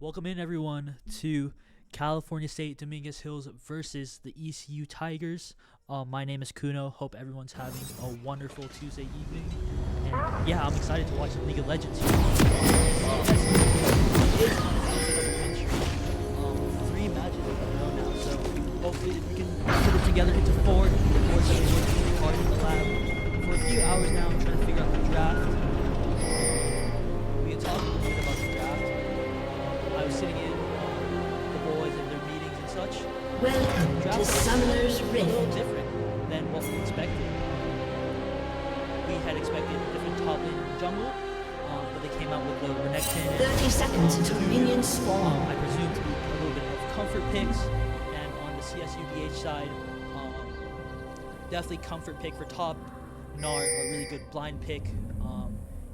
Welcome in everyone to California State Dominguez Hills versus the ECU Tigers. My name is Kuno. Hope everyone's having a wonderful Tuesday evening. And yeah, I'm excited to watch the League of Legends here. Three matches in a row now, so hopefully we can put it together into four. Unfortunately, we're working hard in the lab for a few hours now, trying to figure out the draft. We can talk a little bit about the draft. I was sitting in the boys and their meetings and such. Welcome to Summoner's A Rift. little different than what we expected. We had expected a different top lane in the jungle, but they came out with the Renekton. 30 seconds until minions spawn. I presume to be a little bit of comfort picks, and on the CSUDH side, definitely comfort pick for top. Gnar, a really good blind pick.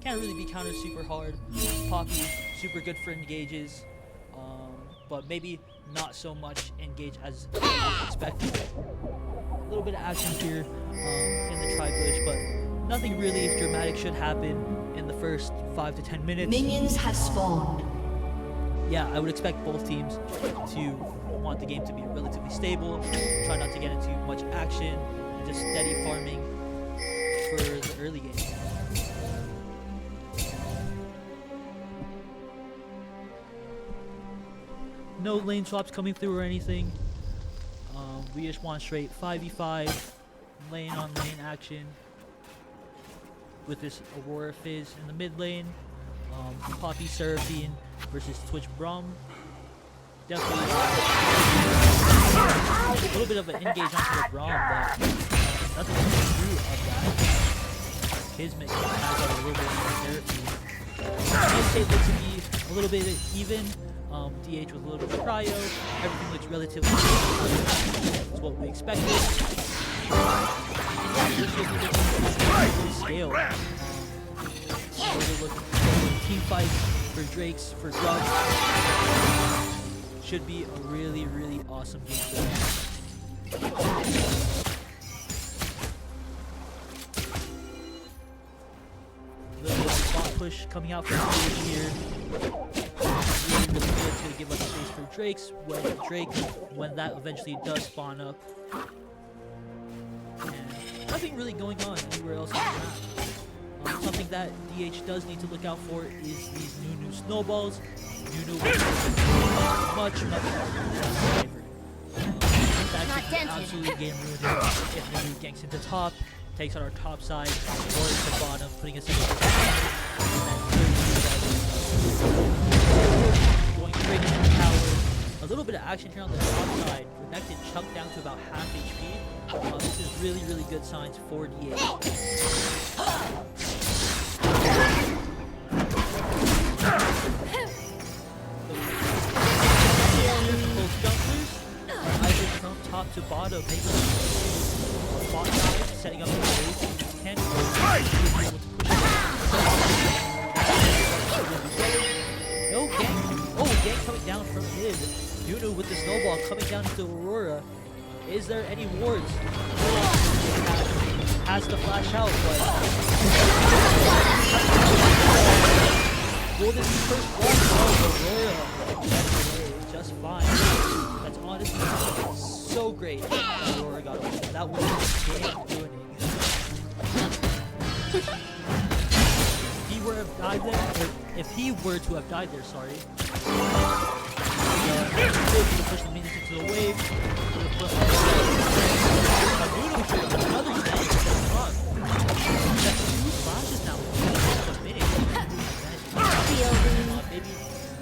Can't really be countered super hard. Poppy, super good for engages, but maybe not so much engage as expected. A little bit of action here in the tri-bush, but nothing really dramatic should happen in the first 5 to 10 minutes. Minions have spawned. Yeah, I would expect both teams to want the game to be relatively stable, try not to get into much action, and just steady farming for the early game. No lane swaps coming through or anything. We just want straight 5v5 lane on lane action with this Aurora Fizz in the mid lane. Poppy Seraphine versus Twitch Braum. Definitely a little bit of an engage onto the Braum, but nothing true of that. Kismet has a little bit of therapy. This tape looks to be a little bit even. DH with a little bit of cryo. Everything looks relatively good. That's what we expected. Scale. We're looking for team fights, for Drakes, for Drugs. Should be a really, really awesome game for them. A little bit of spot push coming out from DH here. Really good to give us space for Drakes when that eventually does spawn up. And nothing really going on anywhere else on the map. Something that DH does need to look out for is these new snowballs. New much favored. That could absolutely game ruining if Nunu ganks into top, takes on our top side, or into bottom, putting us in going straight into the tower. A little bit of action here on the top side. Renekton chucked down to about half HP. This is really, really good signs for DH. Both jumpers, either from top to bottom, maybe bot side, setting up the wave. Can be able to push it. No gank. Oh, gank coming down from mid. Nunu with the snowball coming down into Aurora. Is there any wards? Has to flash out, but will this be first blood? Oh, Aurora gets away just fine. That's honestly so great that Aurora got away. That was game ruining. If he were to have died there, sorry. To push the minions into the wave. Another thing. That's 2 flashes now. Maybe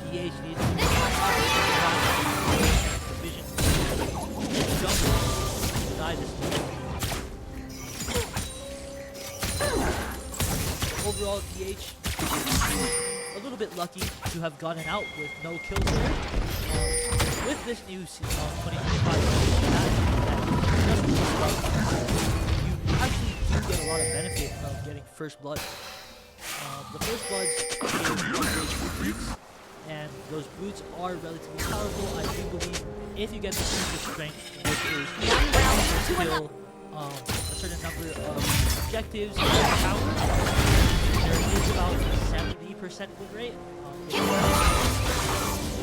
DH needs vision. Jump. Die this time. Overall, DH a little bit lucky to have gotten out with no kills there. With this new 2025 you actually do get a lot of benefit from getting first blood. The first bloods, and those boots are relatively powerful. I do believe if you get the super strength, which is skill, a certain number of objectives, there is about 70% win rate.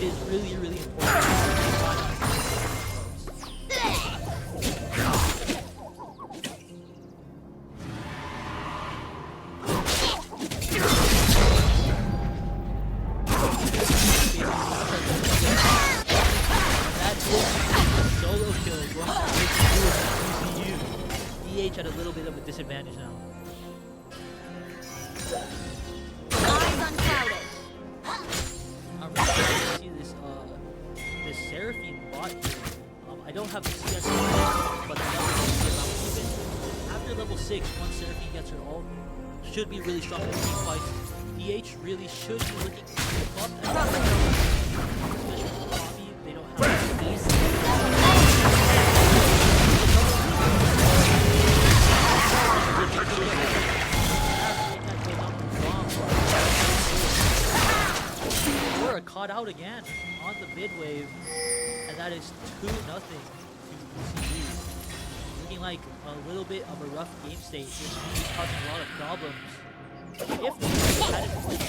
If is really, really important. Solo kill going to ECU. DH at a little bit of a disadvantage now. Eyes unclouded. I'm really excited to see this Seraphine bot here. I don't have the CS, but the level 6 even. After level 6, once Seraphine gets her ult, should be really strong in the team fights. DH really should be looking up and especially with Bobby, they don't have Aurora caught out again on the mid wave, and that is 2-0 to ECU. Looking like a little bit of a rough game state, which is causing a lot of problems. If the team hadn't played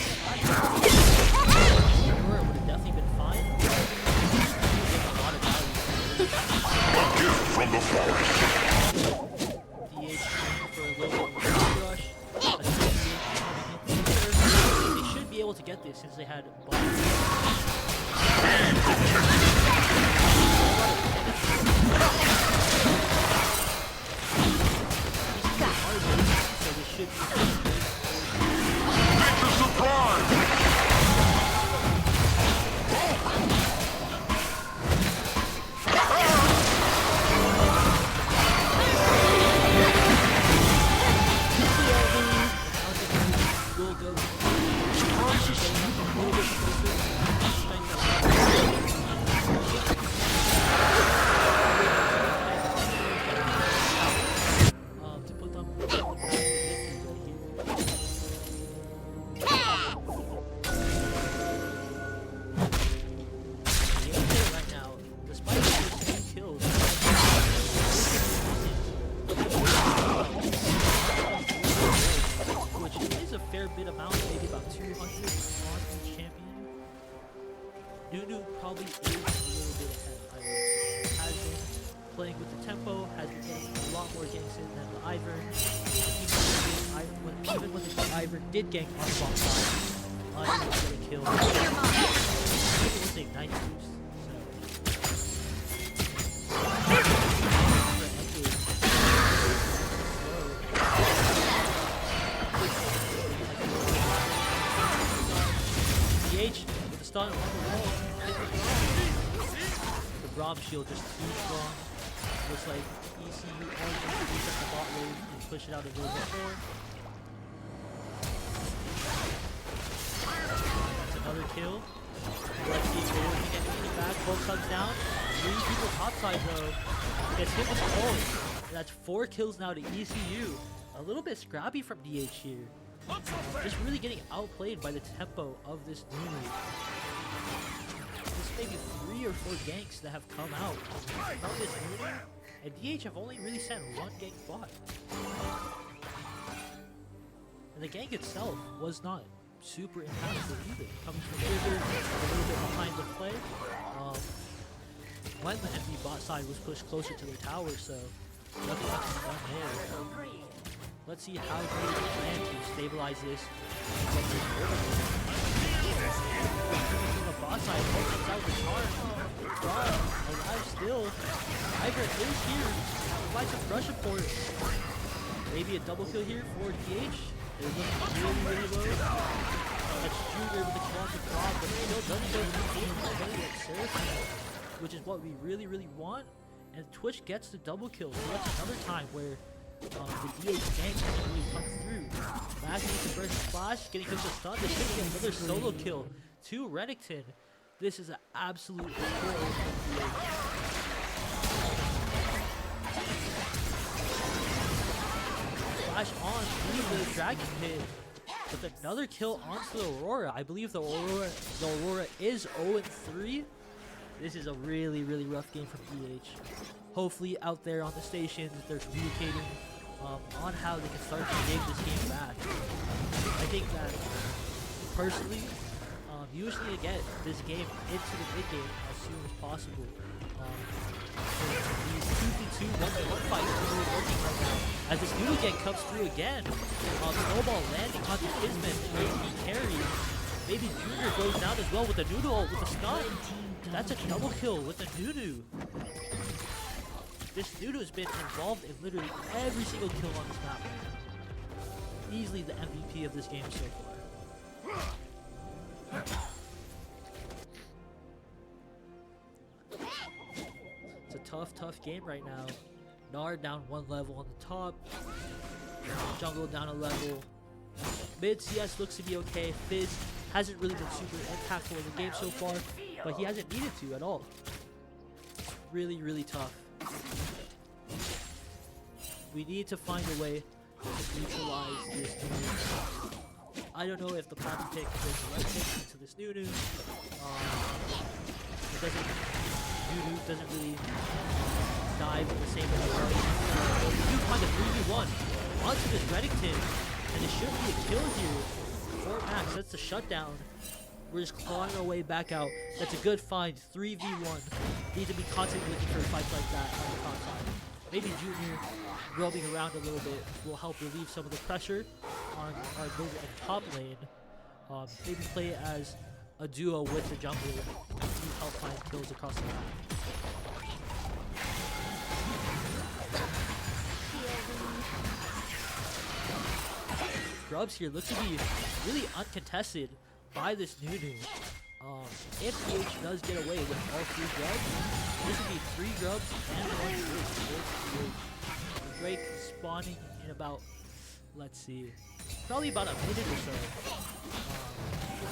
Aurora would have definitely been fine. A lot of value. A gift from the forest. DH for a little bit of a rush. They should be able to get this since they had so they should be It's a surprise! to put them back to right now, despite the 2 kills, which is a fair bit amount, maybe about 200 on each champion. Nunu probably is a little bit ahead, I would say. Has been playing with the tempo, has been getting a lot more ganks in than the Ivern. Even when the Ivern did gank on the bot side, Ivern was getting killed. I think it was the Ignite boost. DH with the stun on the wall. The Braum shield just too strong. Looks like ECU only can reach up the bot lane and push it out a little bit more. That's another kill. Let's see if they can get anything back. Both subs down. 3 people topside though. Gets hit with the ult. That's 4 kills now to ECU. A little bit scrappy from DH here. Just really getting outplayed by the tempo of this Nunu. There's maybe 3 or 4 ganks that have come out from this Nunu, and DH have only really sent 1 gank bot. And the gank itself was not super impactful either, coming from River, a little bit behind the play. When the enemy bot side was pushed closer to the tower, so nothing else was done there. Let's see how he plan to stabilize this. From the bot side, opens out the charm. Braum alive still. Ivern is here. Provides some rush support. Maybe a double kill here for DH. They're looking really low. That's Junior with the kill on the Braum, but still doesn't go through the Seraphine, which is what we really want. And Twitch gets the double kill. So that's another time where the DH gank doesn't really come through. Last needs to burst splash, getting him to stun. This should be another solo kill to Renekton. This is an absolute kill from DH. Flash on through the Dragon Pit with another kill onto the Aurora. I believe the Aurora is 0-3. This is a really rough game from DH. Hopefully out there on the stations they're communicating on how they can start to take this game back. I think that personally You just need to get this game into the mid game as soon as possible. These 2v2 1v1 fights are really working right now. As this noodle gang comes through again. Snowball landing on the Kismet where he carries. Maybe Junior goes down as well with the noodle with the stun. That's a double kill with the noodle. This noodle has been involved in literally every single kill on this map. Easily the MVP of this game so far. It's a tough game right now. Nard down 1 level on the top. Jungle down a level. Mid CS looks to be okay. Fizz hasn't really been super impactful in the game so far, but he hasn't needed to at all. Really tough. We need to find a way to neutralize this Nunu. I don't know if the Poppy pick is the right pick into this Nunu. Nunu doesn't really dive in the same way. We do find a 3v1 onto this Reddington, and it should be a kill here. 4 max, that's the shutdown. We're just clawing our way back out. That's a good find. 3v1. Need to be constantly looking for fights like that on the top side. Maybe Junior roaming around a little bit will help relieve some of the pressure on our mid and top lane. Maybe play it as a duo with the jungler to help find kills across the map. Grubs here look to be really uncontested by this Nunu. If DH does get away with all 3 grubs, this would be 3 grubs and 1 Drake. Drake spawning in about, let's see, probably about a minute or so.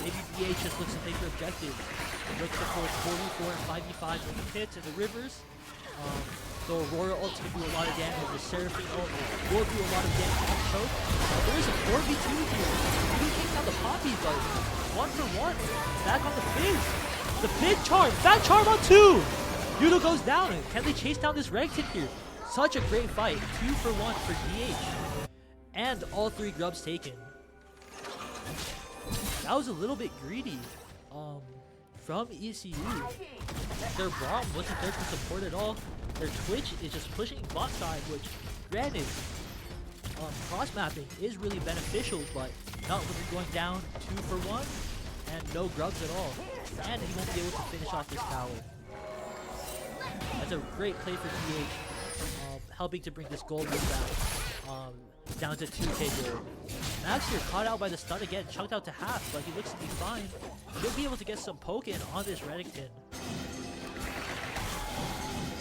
Maybe DH just looks to take their objective. Looks to force 44 and 5v5 in the pits and the rivers. So Aurora ult can do a lot of damage. The Seraphine ult will do a lot of damage on choke. There is a 4v2 here. He takes out the Poppy, but 1 for 1. Back on the Fizz. The Fizz charm. Back charm on 2. Yudo goes down. Can they chase down this Reddington here? Such a great fight. 2 for 1 for DH. And all 3 grubs taken. That was a little bit greedy from ECU. Their Braum wasn't there to support at all. Their Twitch is just pushing bot side, which, granted, cross-mapping is really beneficial, but not when you're going down 2 for 1 and no grubs at all. And he won't be able to finish off this tower. That's a great play for DH, helping to bring this gold back down to 2k gold. Max here caught out by the stun again, chunked out to half, but he looks to be fine. Should be able to get some poke in on this Reddington.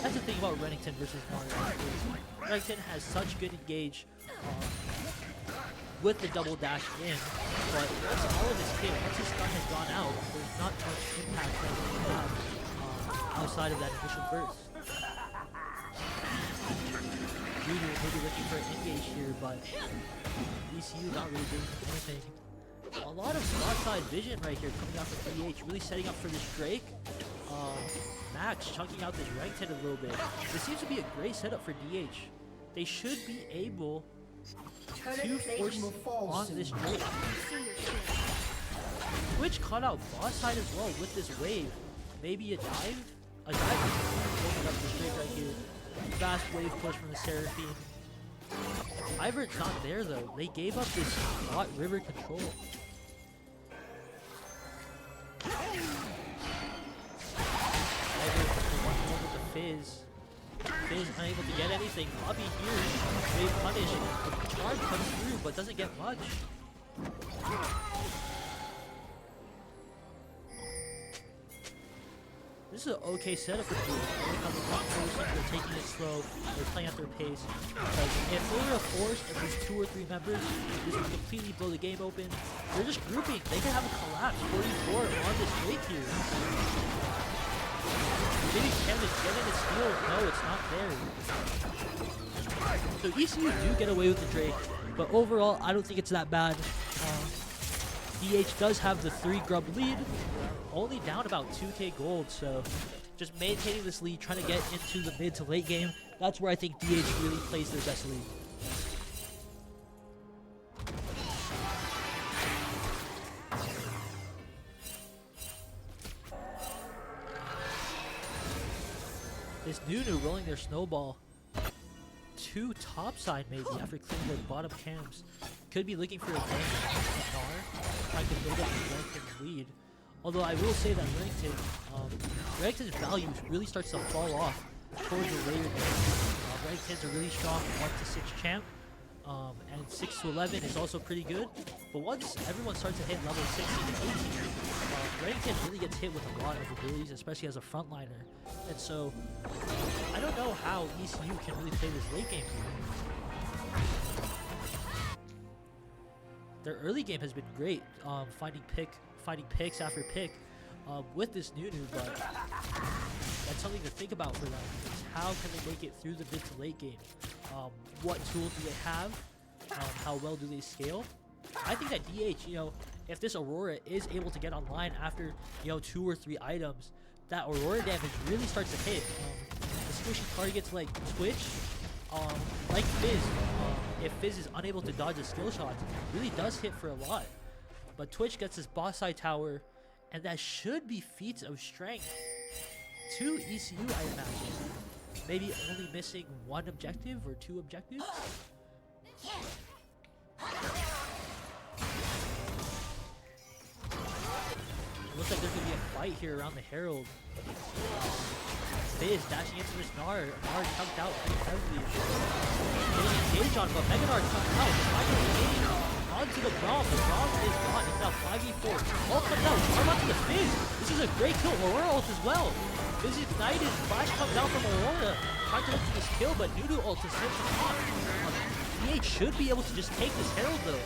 That's the thing about Reddington versus Mario. Reddington has such good engage with the double dash in, but once all of his hit, once his stun has gone out, there's not much impact that he can have outside of that initial burst. Junior maybe looking for an engage here, but ECU not really doing anything. A lot of spot side vision right here coming out from DH, really setting up for this Drake. Max chunking out this Reddington a little bit. This seems to be a great setup for DH. They should be able to force on this Drake. Twitch caught out boss side as well with this wave. Maybe a dive? A dive is opening up this Drake right here. Fast wave push from the Seraphine. Ivor's not there though. They gave up this bot river control. Ivor with the Fizz. Fizz unable to get anything. Poppy here. They punish. The charge comes through but doesn't get much. This is an okay setup for Blue. They're taking it slow. They're playing at their pace. Because if they were a force of these 2 or 3 members, this would completely blow the game open. They're just grouping. They can have a collapse. 44 on this Drake here. Maybe Canvas get in his steal. No, it's not there. So ECU do get away with the Drake, but overall, I don't think it's that bad. DH does have the 3 grub lead, only down about 2k gold, so just maintaining this lead, trying to get into the mid to late game. That's where I think DH really plays their best lead. this Nunu rolling their snowball to top side maybe after clearing their bottom cams. Could be looking for a gank with Gnar, trying to build up the Remington's lead. Although I will say that Remington's value really starts to fall off towards the later game. Remington's a really strong 1-6 champ, and 6-11 is also pretty good. But once everyone starts to hit level 16 and 18, Remington really gets hit with a lot of abilities, especially as a frontliner. And so, I don't know how ECU can really play this late game. Their early game has been great, finding picks after pick with this Nunu, but that's something to think about for them. Is how can they make it through the mid to late game? What tools do they have? How well do they scale? I think that DH, if this Aurora is able to get online after 2 or 3 items, that Aurora damage really starts to hit. The squishy targets like Twitch, like Fizz, if Fizz is unable to dodge the skill shots, really does hit for a lot. But Twitch gets this boss side tower, and that should be feats of strength to ECU, I imagine. Maybe only missing 1 objective or 2 objectives? It looks like there's gonna be a fight here around the Herald. Fizz dashing into this Gnar. Gnar chunked out pretty heavily. Getting engaged on, but Mega Gnar chunked out. Finally engaging onto the Braum. The Braum is gone. It's now 5v4. Ult comes out. Arm onto the Fizz. This is a great kill. Aurora ult as well. Fizz ignited. Flash comes out from Aurora. Trying to look for this kill, but Nunu ult is hit from top. DH should be able to just take this Herald though.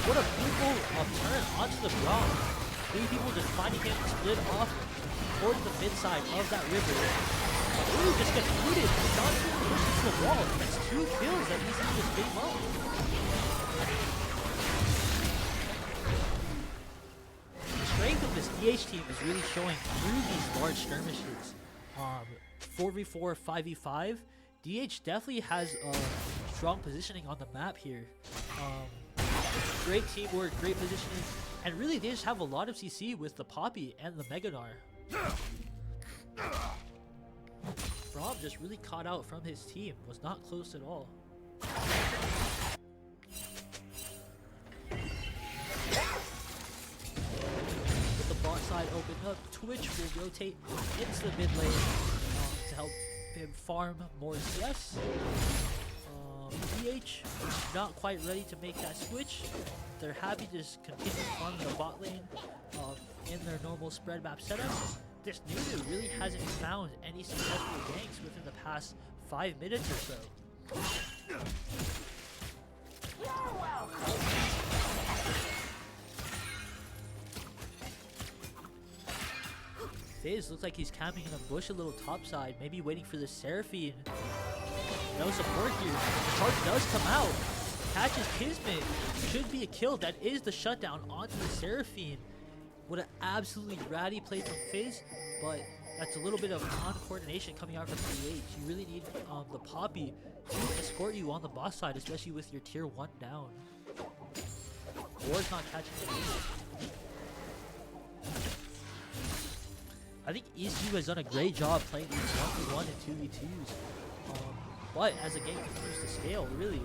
What a beautiful turn onto the Braum. 3 people just finding him split off towards the mid side of that river. Ooh, just gets looted. John pushes to the wall. That's 2 kills that ECU just gave up. The strength of this DH team is really showing through these large skirmishes. 4v4, 5v5. DH definitely has strong positioning on the map here. Great teamwork, great positioning. And really, they just have a lot of CC with the Poppy and the Mega Gnar. Braum just really caught out from his team. Was not close at all. With the bot side open up, Twitch will rotate into the mid lane to help him farm more CS. DH not quite ready to make that switch. They're happy to just continue farming the bot lane in their normal spread map setup. This Nunu really hasn't found any successful ganks within the past 5 minutes or so. Fizz looks like he's camping in a bush a little topside, maybe waiting for the Seraphine. No support here. The charge does come out. Catches Kismet. Should be a kill. That is the shutdown onto the Seraphine. What an absolutely ratty play from Fizz, but that's a little bit of non-coordination coming out from DH. You really need the Poppy to escort you on the boss side, especially with your tier 1 down. Ward's not catching the I think ECU has done a great job playing these 1v1 and 2v2s. But as the game continues to scale, really,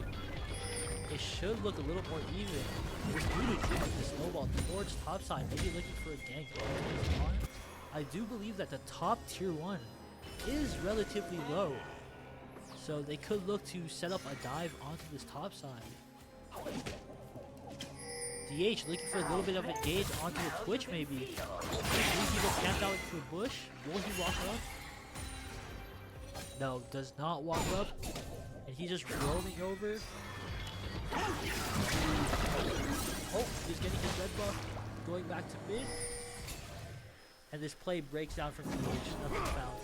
it should look a little more even. This Nunu keeping the snowball towards topside, maybe looking for a gank. I do believe that the top tier 1 is relatively low. So they could look to set up a dive onto this topside. DH looking for a little bit of engage onto the Twitch maybe. 3 people camped out into a bush. Will he walk up? No, does not walk up. And he's just roaming over. Oh, he's getting his red buff. Going back to mid. And this play breaks down from DH. Nothing found.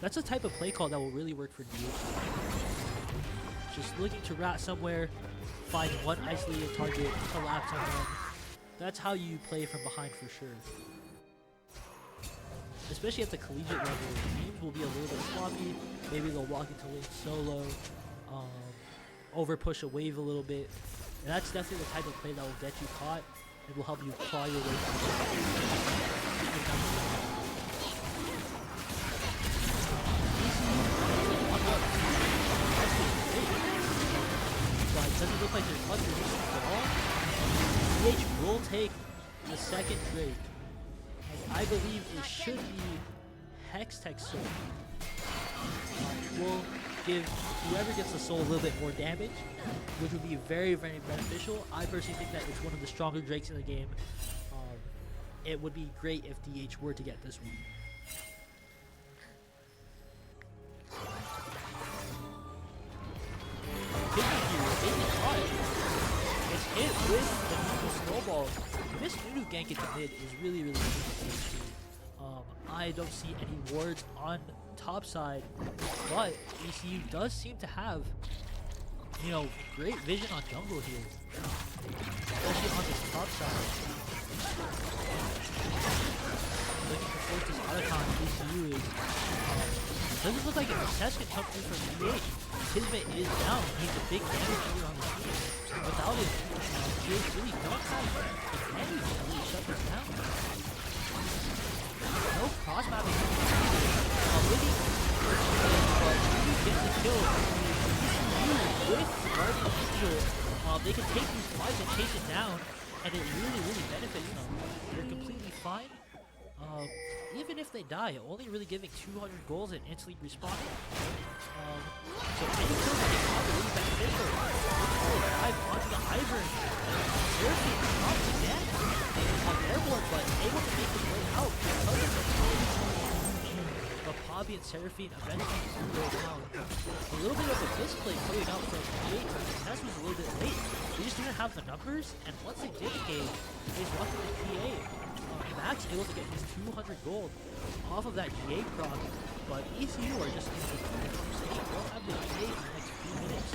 That's a type of play call that will really work for DH. Just looking to rat somewhere, find one isolated target, collapse on them. That's how you play from behind for sure. Especially at the collegiate level, teams will be a little bit sloppy. Maybe they'll walk into lane solo, over push a wave a little bit. And that's definitely the type of play that will get you caught and will help you claw your way through. But it doesn't look like there's much resistance at all. CH will take the second Drake. And I believe it should be Hextech Soul. Will give whoever gets the soul a little bit more damage, which would be very, very beneficial. I personally think that it's one of the stronger Drakes in the game. It would be great if DH were to get this one. It's hit with the Nunu snowball. This Nunu gank at the mid is really, really good. I don't see any wards on top side, but ECU does seem to have, you know, great vision on jungle here, especially on this top side. Looking to force this Otacon, ECU is, doesn't look like a success can come through from DH. Kismet is down, he's a big damage here on the team. Without it, DH really don't have advantage to really shut this down. No cross mapping. Wiggy, but Wiggy gets the kill. With Guardian Angel, they can take these fights and chase it down, and it really, really benefits them. They're completely fine. Even if they die, only really giving 200 goals and instantly respawning. So any kills they get are really beneficial. Dive onto the Ivern. Seriously, not again on airborne, but able to make his way out because of the Poppy and Seraphine eventually go down. A little bit of a misplay coming out from DH. The test was a little bit late. They just didn't have the numbers, and once they did engage, they just walked with PA. Max able to get his 200 gold off of that GA proc, but ECU are just in the they'll have the GA in the next few minutes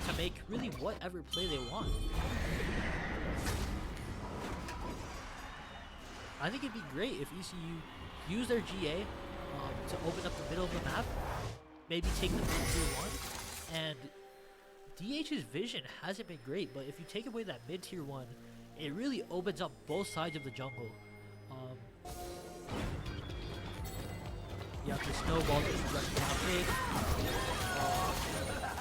to make really whatever play they want. I think it'd be great if ECU use their GA to open up the middle of the map, maybe take the mid tier 1, and DH's vision hasn't been great, but if you take away that mid tier 1, it really opens up both sides of the jungle. You have the snowball just rushing down mid.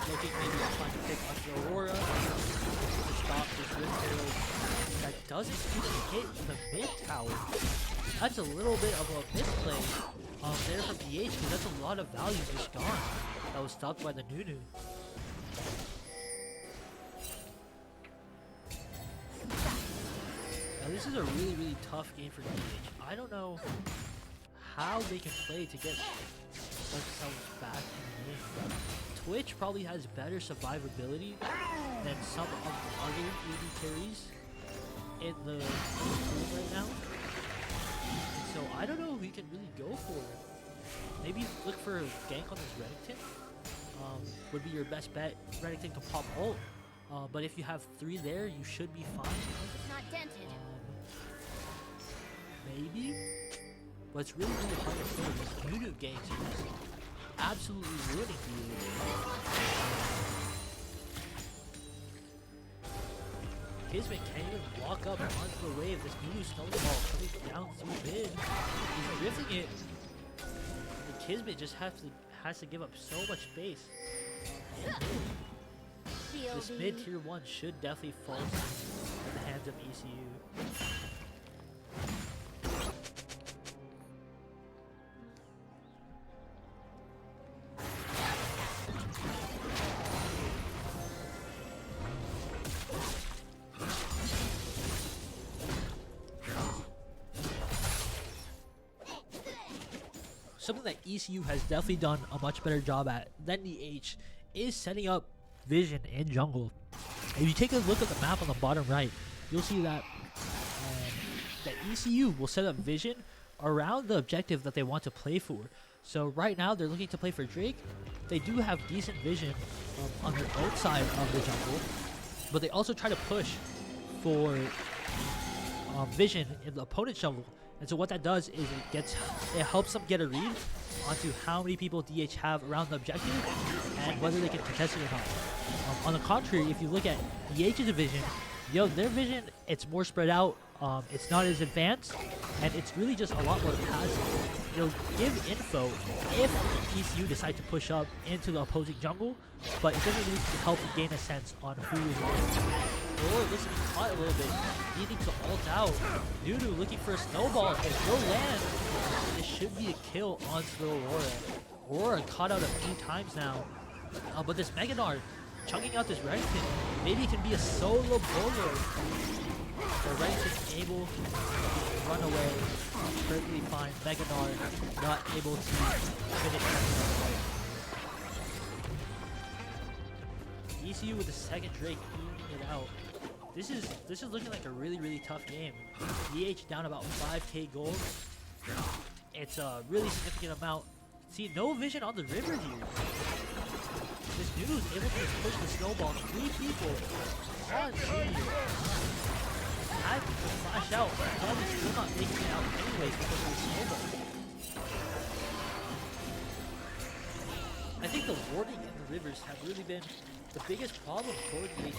Looking maybe trying to pick up the Aurora to stop this Rift Herald that doesn't even hit the mid tower. That's a little bit of a misplay there from DH, because that's a lot of value just gone that was stopped by the Nunu. This is a really, really tough game for DH. I don't know how they can play to get themselves back in the game. Twitch probably has better survivability than some of the other AD carries in the pool right now. And so I don't know who he can really go for. Maybe look for a gank on this Reddington. Would be your best bet. Reddington can pop ult. But if you have 3 there, you should be fine. It's not dented. Maybe? But it's really, really hard to say. These Nunu ganks are just absolutely ruining you. Kismet can't even walk up onto the wave. This Nunu snowball coming down through mid. He's drifting it. And Kismet just has to give up so much space. This mid tier 1 should definitely fall in the hands of ECU. Something that ECU has definitely done a much better job at than DH is setting up vision in jungle. If you take a look at the map on the bottom right, you'll see that that ECU will set up vision around the objective that they want to play for. So right now they're looking to play for Drake. They do have decent vision on their own side of the jungle, but they also try to push for vision in the opponent's jungle. And so what that does is it helps them get a read onto how many people DH have around the objective and whether they can contest it or not. On the contrary, if you look at DH's vision, their vision, it's more spread out. It's not as advanced, and it's really just a lot more passive. It'll give info if ECU decide to push up into the opposing jungle, but it doesn't really help you gain a sense on who is on. Or listening caught a little bit, needing to ult out. Nunu looking for a snowball, it will land. It should be a kill onto the Aurora. Aurora caught out a few times now, but this Meganar chunking out this Renekton, maybe it can be a solo bowler. So Renekton able to run away, perfectly fine. Meganar not able to finish that. ECU with the second Drake eating it out. This is looking like a really tough game. DH down about 5k gold. It's a really significant amount. See, no vision on the river here. This dude was able to push the snowball 3 people on Junior. Had to flash out, probably still not making it out anyways because of the snowball. I think the warding in the rivers have really been the biggest problem for the HC.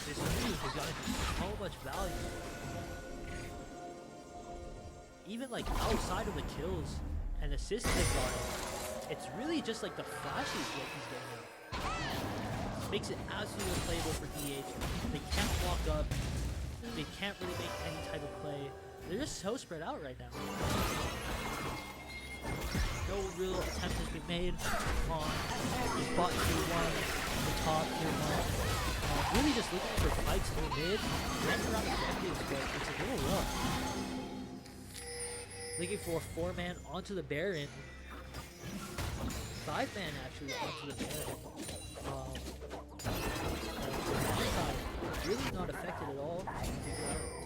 This move has gotten so much value. Even like outside of the kills and assists they've gotten, it's really just like the flashes that he's getting out. Makes it absolutely unplayable for DH. They can't walk up. They can't really make any type of play. They're just so spread out right now. No real attempt has been made on the bot tier 1, the top tier 1. Really just looking for fights in the mid, running around objectives, but it's a little rough. Looking for a 4-man onto the Baron. 5-man actually onto the Baron. Really not affected at all.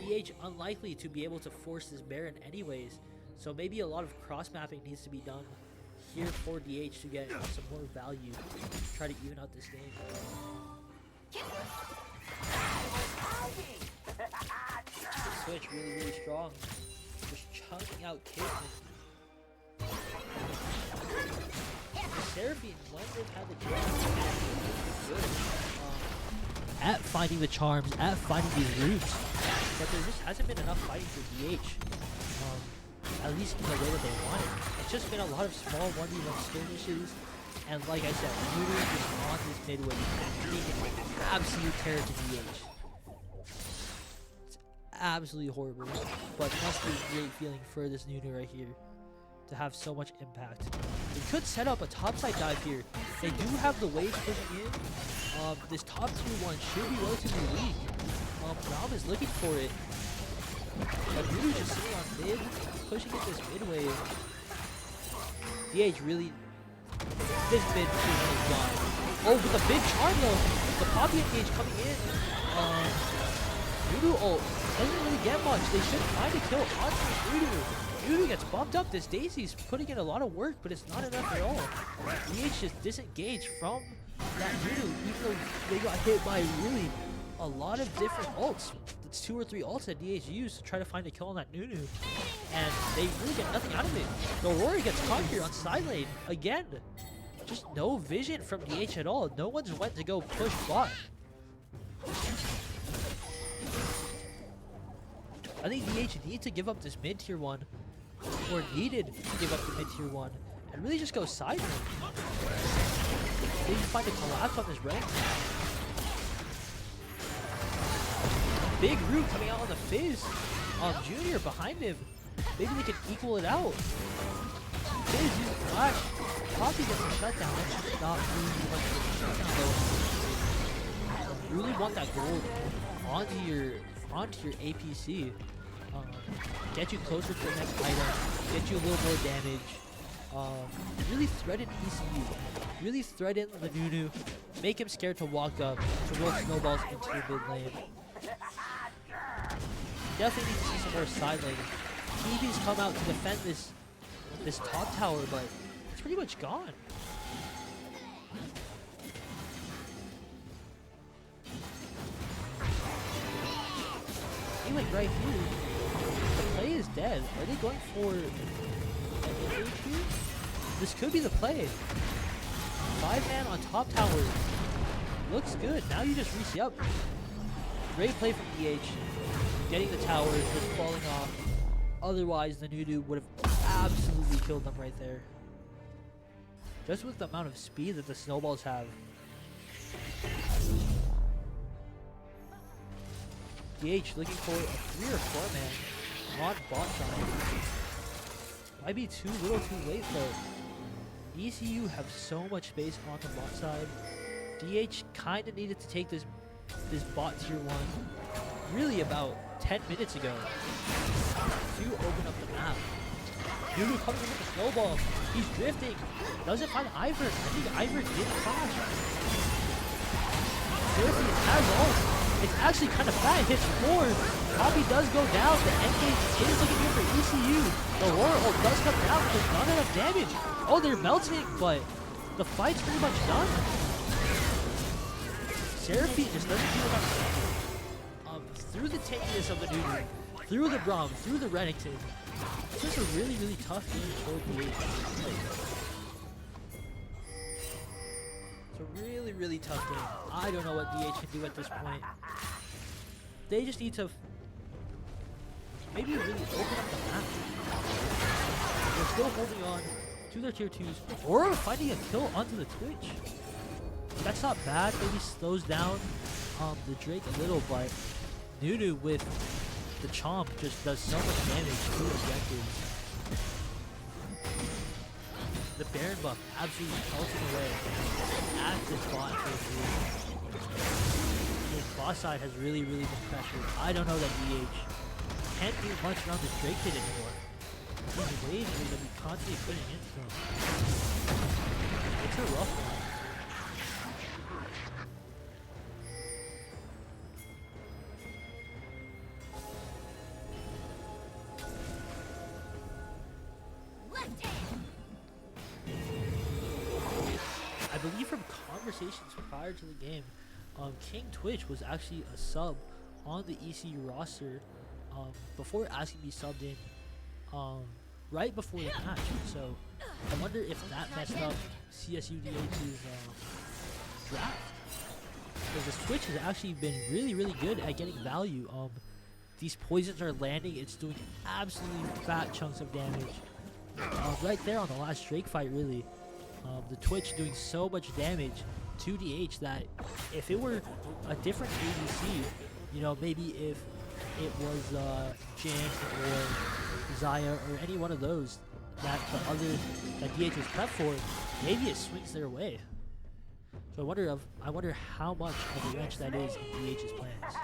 DH unlikely to be able to force this Baron anyways, so maybe a lot of cross mapping needs to be done here for DH to get some more value, try to even out this game. Switch really strong, just chunking out Caitlyn. Seraphine, when they've had the chance, good. At finding the charms, at finding these roots, but there just hasn't been enough fighting for DH, at least in the way that they want it. It's just been a lot of small 1v1 skirmishes, and like I said, Nunu just on this midway, being an absolute terror to DH. It's absolutely horrible, but must be a great feeling for this Nunu right here, to have so much impact. They could set up a topside dive here. They do have the waves pushing in. This top tier 1 should be relatively weak. Ram is looking for it. But Nunu just sitting on mid, pushing it this mid wave. DH really... This mid is gone. Oh, with a big charm though. The Poppy engage coming in. Nunu ult doesn't really get much. They should find a kill onto Nunu. Nunu gets bumped up. This Daisy's putting in a lot of work, but it's not enough at all. DH just disengaged from that Nunu, even though they got hit by really a lot of different ults. It's 2 or 3 ults that DH used to try to find a kill on that Nunu, and they really get nothing out of it. The Aurora gets caught here on side lane again. Just no vision from DH at all. No one's went to go push bot. I think DH needs to give up this mid tier 1, or needed to give up the mid tier 1, and really just go side lane. They can find a collapse on this red. Big root coming out on the Fizz. Junior behind him. Maybe they can equal it out. Fizz using flash. Poppy gets a shutdown. That's not really much of a shutdown though. You really want that gold onto your APC. Get you closer to the next item. Get you a little more damage. Really threaten ECU. Really threaten the Nunu. Make him scared to walk up, to roll snowballs into your mid lane. Definitely need to see some more side lane. TV's come out to defend this top tower, but it's pretty much gone. Like right here, the play is dead. Are they going for an engage here? This could be the play. 5-man on top tower. Looks good. Now you just reset up. Great play from DH, getting the tower, just falling off. Otherwise, the Nudu would have absolutely killed them right there. Just with the amount of speed that the snowballs have. DH looking for a 3 or 4 man on bot side. Might be too little too late though. ECU have so much space on the bot side. DH kind of needed to take this bot tier 1 really about 10 minutes ago to open up the map. Nudu coming in with the snowball. He's drifting. Doesn't find Ivern. I think Ivern did crash. Seriously, it has ult. It's actually kind of fat. Hits 4. Poppy does go down. The engage is looking good for ECU. The Aurora ult does come down, but there's not enough damage. Oh, they're melting, but the fight's pretty much done. Seraphine just doesn't do enough. Through the tankiness of the Nudu, through the Braum, through the Renekton, it's just a really, really tough game for DH. It's a really, really tough game. I don't know what DH can do at this point. They just need to maybe really open up the map. They're still holding on to their tier 2s. Or finding a kill onto the Twitch. That's not bad. Maybe slows down the Drake a little, but Nudu with the Chomp just does so much damage to objectives. The Baron buff absolutely pelting away at this bot phase. His boss side has really, really been pressured. I don't know that DH can't do much around this Drake hit anymore. These waves are going to be constantly putting into him. It's a rough one. I believe from conversations prior to the game, King Twitch was actually a sub on the ECU roster before asking to be subbed in right before the match. So I wonder if that messed up CSUDH's draft. Because the Twitch has actually been really, really good at getting value. These poisons are landing. It's doing absolutely fat chunks of damage. Right there on the last Drake fight, really. The Twitch doing so much damage to DH that if it were a different ADC, you know, maybe if it was Jin or Zaya or any one of those that DH was prepped for, maybe it swings their way. So I wonder how much of a wrench that is in DH's plans.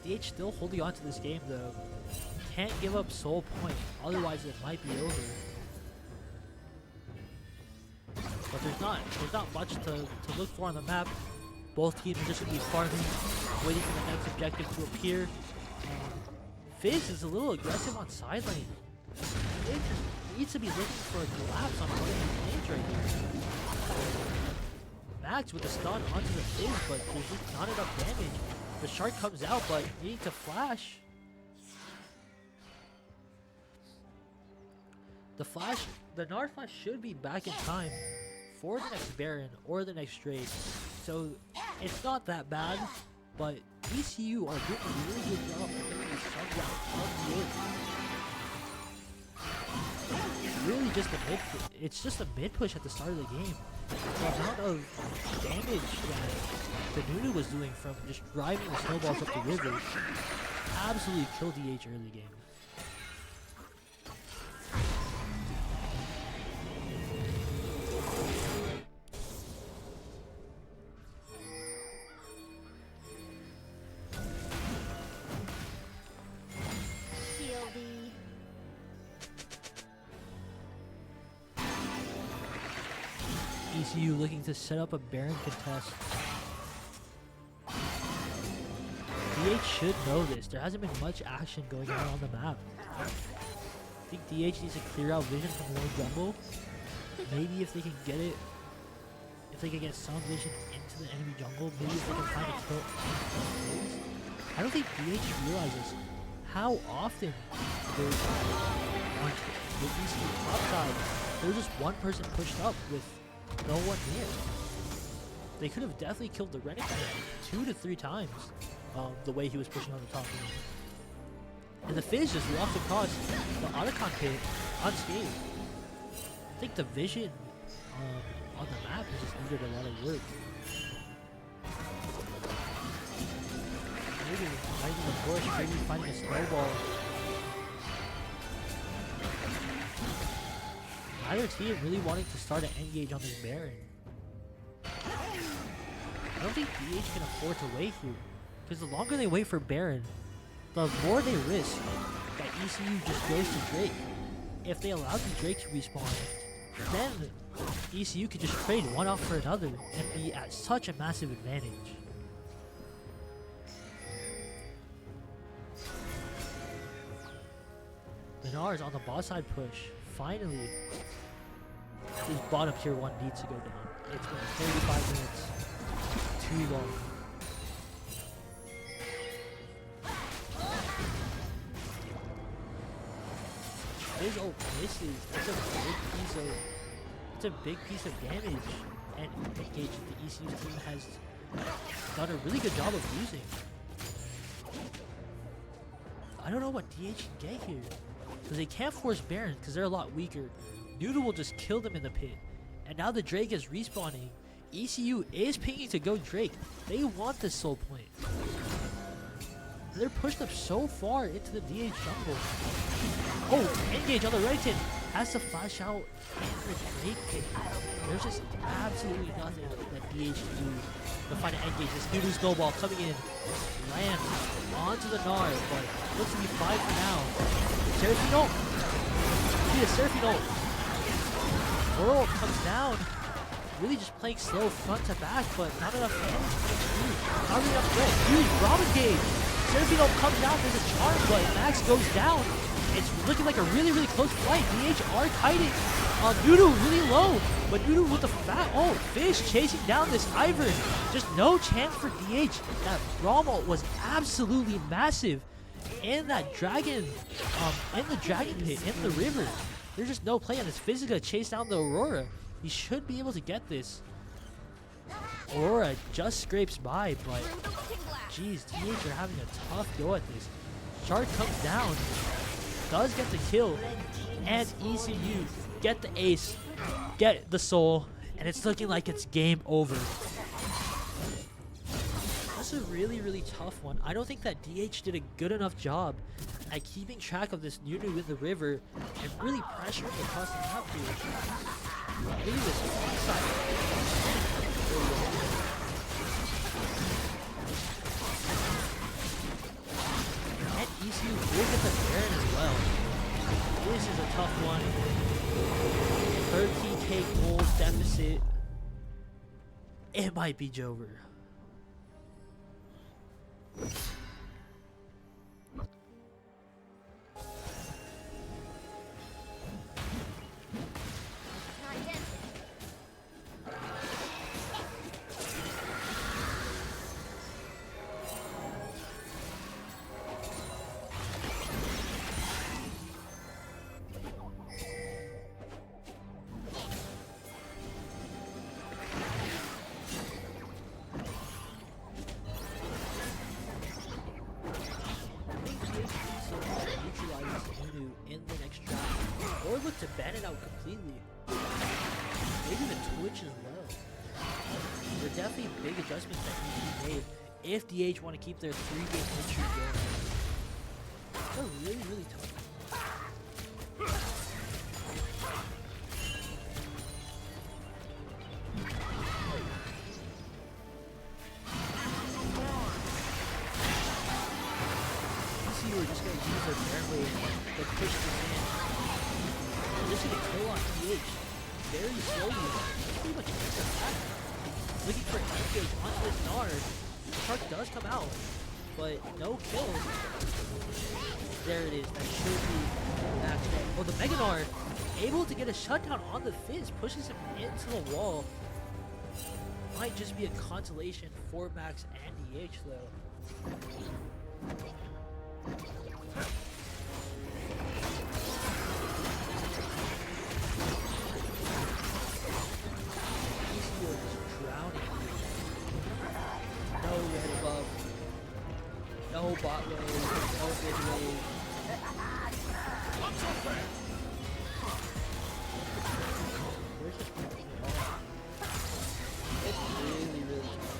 DH still holding on to this game though. Can't give up soul point, otherwise it might be over. But there's not much to look for on the map. Both teams are just gonna be farming, waiting for the next objective to appear. Fizz is a little aggressive on side lane. He just needs to be looking for a collapse on one of these lanes right here. Max with a stun onto the Fizz, but there's just not enough damage. The shark comes out, but needing to flash. The Nard flash should be back in time for the next Baron or the next Drake. So it's not that bad, but ECU are doing a really good job of getting the subs out of the end. It's really just a mid push. It's just a mid push at the start of the game. The amount of damage that the Nudu was doing from just driving the snowballs up the river absolutely killed DH early game. ECU looking to set up a Baron contest. DH should know this. There hasn't been much action going on the map. I think DH needs to clear out vision from low jungle. Maybe if they can get it, if they can get some vision into the enemy jungle, maybe if they can find a kill. I don't think DH realizes how often there's on the ECU top side. There's just one person pushed up with no one near. they could have definitely killed the Renekton 2 to 3 times the way he was pushing on the top lane. And the Fizz just walked across the Otacon pit unscathed. I think the vision on the map has just needed a lot of work. Maybe finding a bush, maybe finding a snowball. Neither team really wanting to start an engage on this Baron. I don't think DH can afford to wait here, because the longer they wait for Baron, the more they risk that ECU just goes to Drake. If they allow the Drake to respawn, then ECU could just trade one off for another and be at such a massive advantage. Menards on the bot side push. Finally, this bottom tier 1 needs to go down. It's been 35 minutes. Too long. His ult misses. It's a big piece of damage and engage that the ECU team has done a really good job of using. I don't know what DH can get here, because they can't force Baron because they're a lot weaker. Noodle will just kill them in the pit, and now the Drake is respawning. ECU is picking to go Drake. They want this soul point. They're pushed up so far into the DH jungle. Oh, engage on the right hand. Has to flash out and the Drake pick. There's just absolutely nothing that DH can do to find an engage. This Noodle snowball coming in. Lands onto the Nard, but looks to be fine for now. Seraphine ult. See a Seraphine ult. Whirl comes down. Really just playing slow front to back, but not enough damage. Not really enough threat. Huge Robin gauge. Seraphine ult comes out. There's a charm, but Max goes down. It's looking like a really, really close fight. DH are kiting. Noodle really low, but Noodle with the fat ult. Fish chasing down this Ivern. Just no chance for DH. That Braum ult was absolutely massive. And that dragon, in the dragon pit, in the river. There's just no play on this. Fizz is gonna chase down the Aurora. He should be able to get this. Aurora just scrapes by, but geez, DH are having a tough go at this. Shark comes down, does get the kill, and ECU get the ace, get the soul, and it's looking like it's game over. That's a really, really tough one. I don't think that DH did a good enough job at keeping track of this Nunu in the river and really pressuring across the map here. Maybe this side. And ECU will get the Baron as well. This is a tough one. 13k gold deficit. It might be Jover. To ban it out completely. Maybe the Twitch as well. There are definitely big adjustments that need to be made if DH want to keep their 3-game win streak going. They're really, really tough. ECU are just going to use their Baron wave to push this in. Just gonna kill on DH very slowly. Pretty much gets him back. Looking for an engage onto this Nard. Shark does come out, but no kills. There it is. That should be Max. Oh, the Mega Nard able to get a shutdown on the Fizz, pushes him into the wall. Might just be a consolation for Max and DH though. bot wave, no mid wave. There's just nothing at all. It's really, really tough.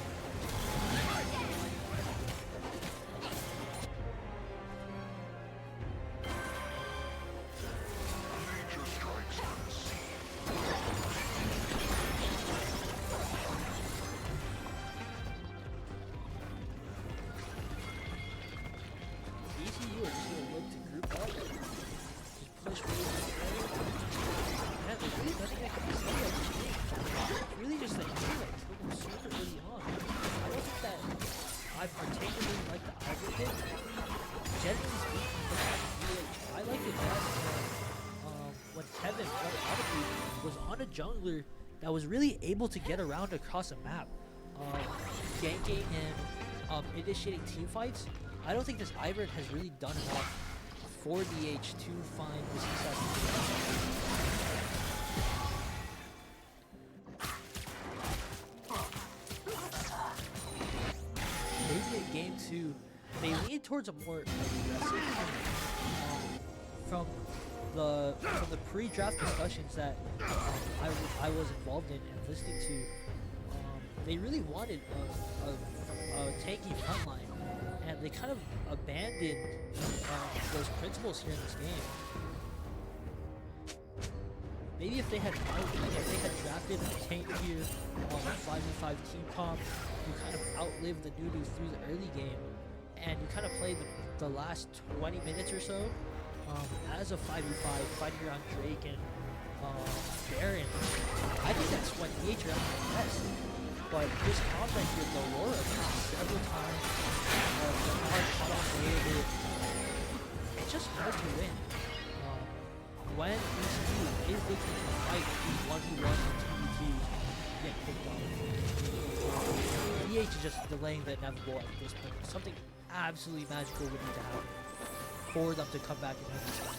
Major strikes are received. ECU are just gonna look to group up, just push waves together. Yeah, there's really nothing that can be said about this game. It's really just like Felix looking super early on. I don't think that I particularly like the Ivor pick. Generally speaking, I like it best when Kevin was on a jungler that was really able to get around across a map, ganking and initiating team fights. I don't think this Ivor has really done enough for DH to find the success. Maybe in game 2, they lean towards a more aggressive from the pre-draft discussions that I was involved in and listening to. They really wanted a tanky frontline, and they kind of abandoned those principles here in this game. Maybe if they had drafted a tankier 5v5 team comp, you kind of outlived the Nudu through the early game, and you kind of played the last 20 minutes or so as a 5v5 fighting around Drake and Baron. I think that's when DH are at their best. But this combat here, the Aurora several times, the hard cut off wave, it's just hard to win. When ECU is looking to fight these 1v1 and 2v2, get picked off. DH is just delaying the inevitable at this point. Something absolutely magical would need to happen for them to come back and win this one.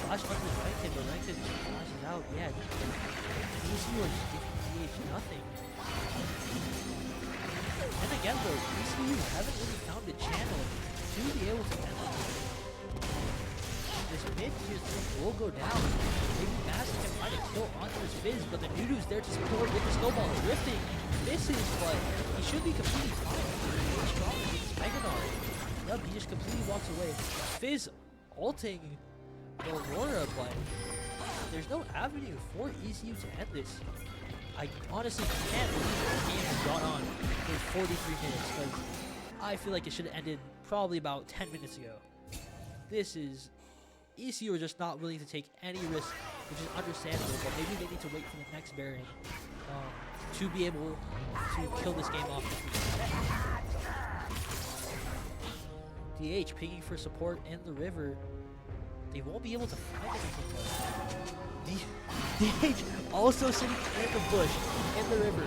Flash under Renekton, but Renekton flashes out. Yeah, ECU are just giving DH nothing. And again though, ECU haven't really found a channel to be able to handle this. This mid tier 3 will go down. Maybe Master can find a kill onto his Fizz, but the Nudu's there to support with the snowball drifting. Misses, but he should be completely fine. He's strong against Megadon. Yep, he just completely walks away. Fizz ulting the Aurora, but there's no avenue for ECU to end this. I honestly can't believe this game has gone on for 43 minutes, because I feel like it should have ended probably about 10 minutes ago. This is... ECU are just not willing to take any risk, which is understandable, but maybe they need to wait for the next Baron to be able to kill this game off. DH picking for support in the river. They won't be able to find anything though. DH also sitting in the bush, in the river.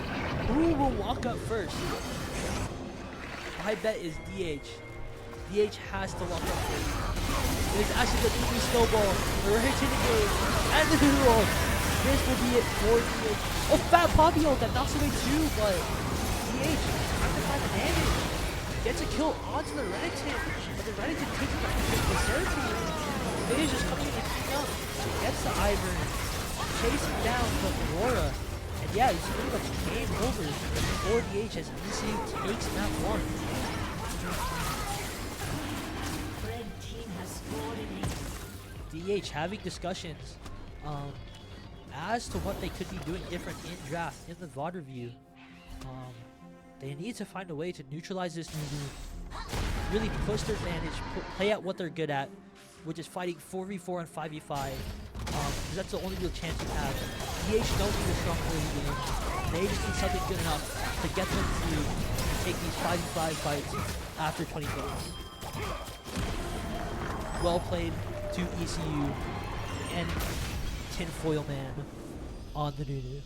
Who will walk up first? My bet is DH. DH has to walk up first. It is actually the Nudu snowball, the right to the game, and the Nudu ult. This will be it for DH. Oh, Fat Poppy ult that knocks away 2, but DH trying to find the damage. Gets a kill onto the Renekton, but the Renekton takes the Seraphine. It is just coming in and picking up. Gets the Ivor, chasing down the Aurora. And yeah, it's pretty much game over for DH as ECU takes map 1. DH having discussions as to what they could be doing different in draft in the VOD review. They need to find a way to neutralize this Nudu, really push their advantage, play at what they're good at, which is fighting 4v4 and 5v5, because that's the only real chance you have. DH don't need a strong early game. They just need something good enough to get them to take these 5v5 fights after 20 minutes. Well played to ECU and Tinfoil Man. on the Nunu.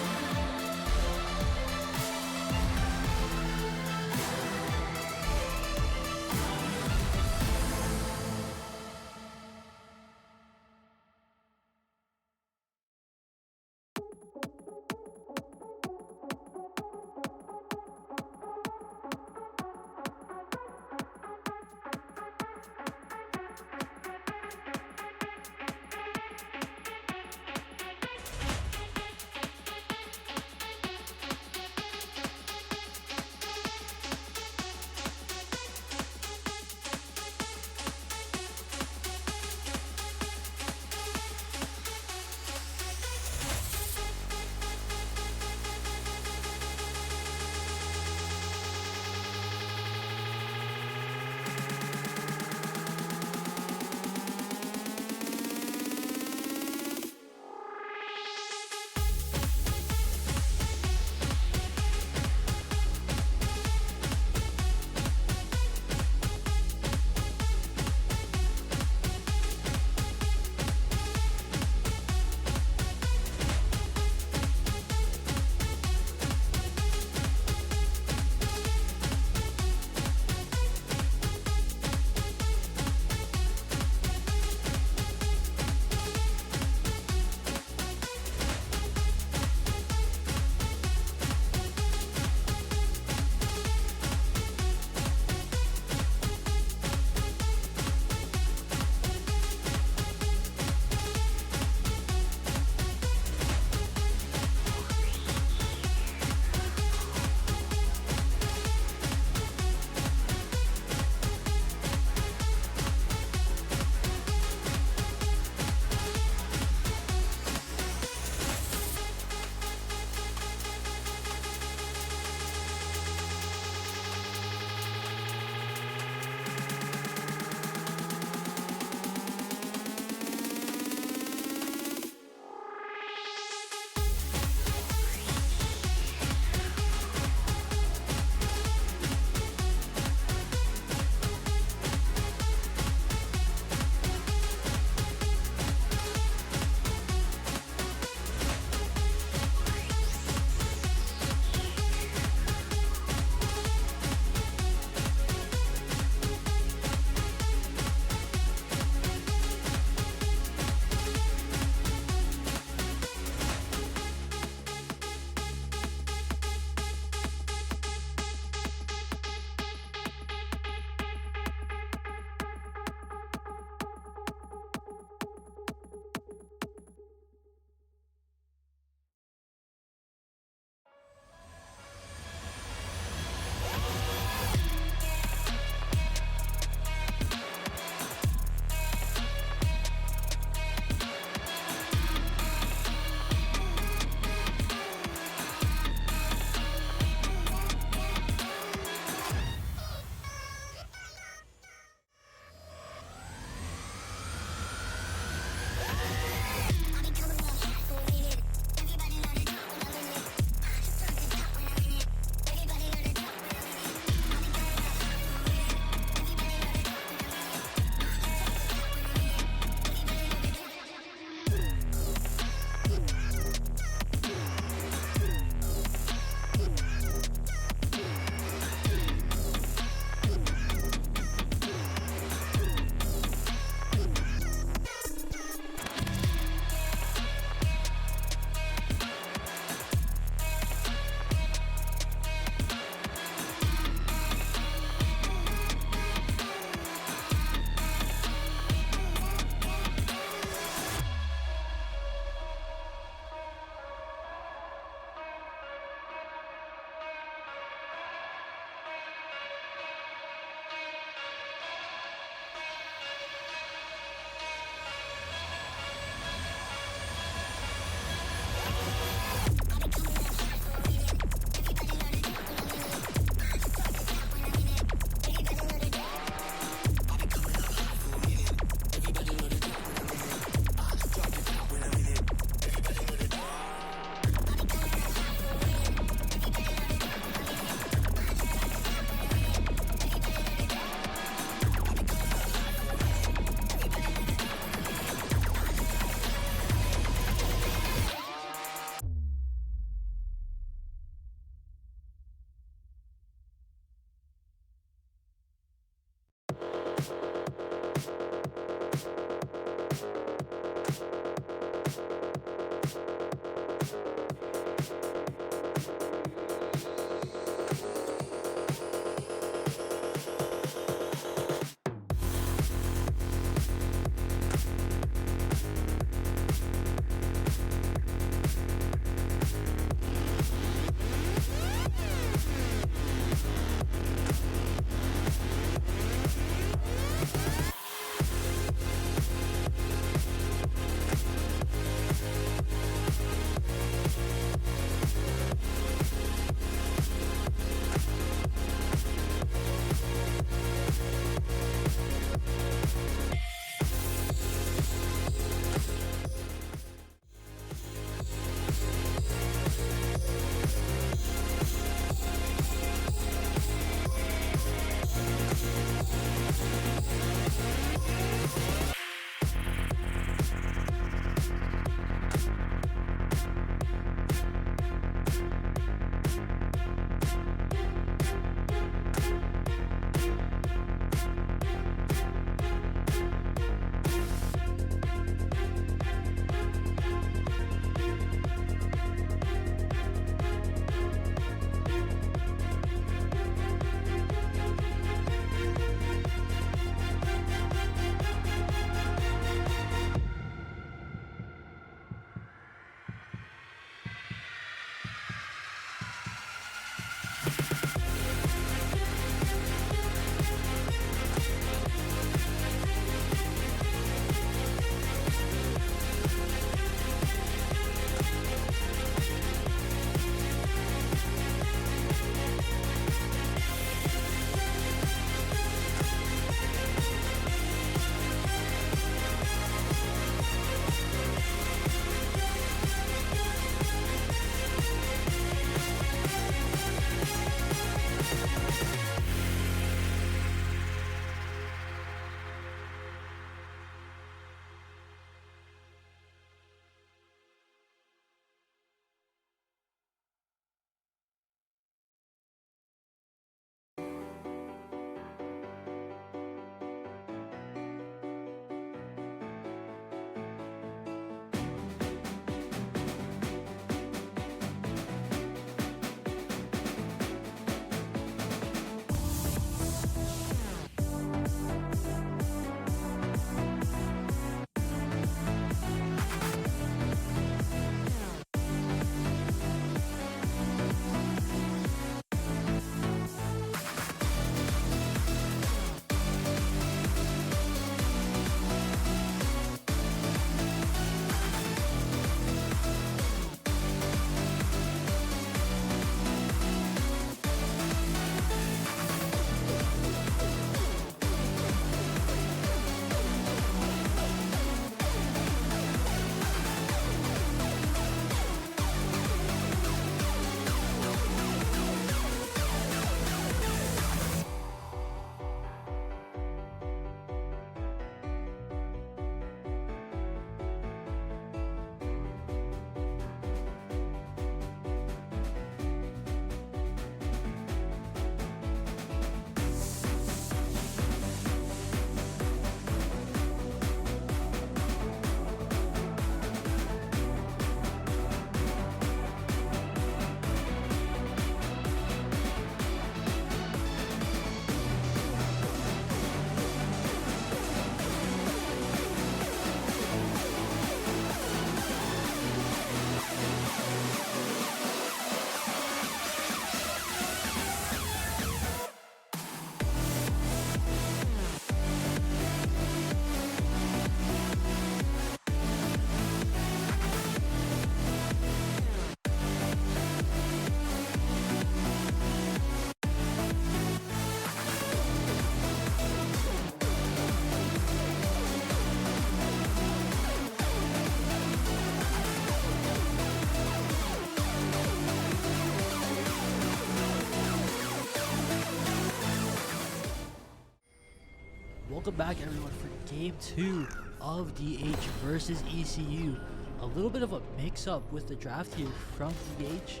Welcome back everyone for game 2 of DH versus ECU. A little bit of a mix-up with the draft here from DH,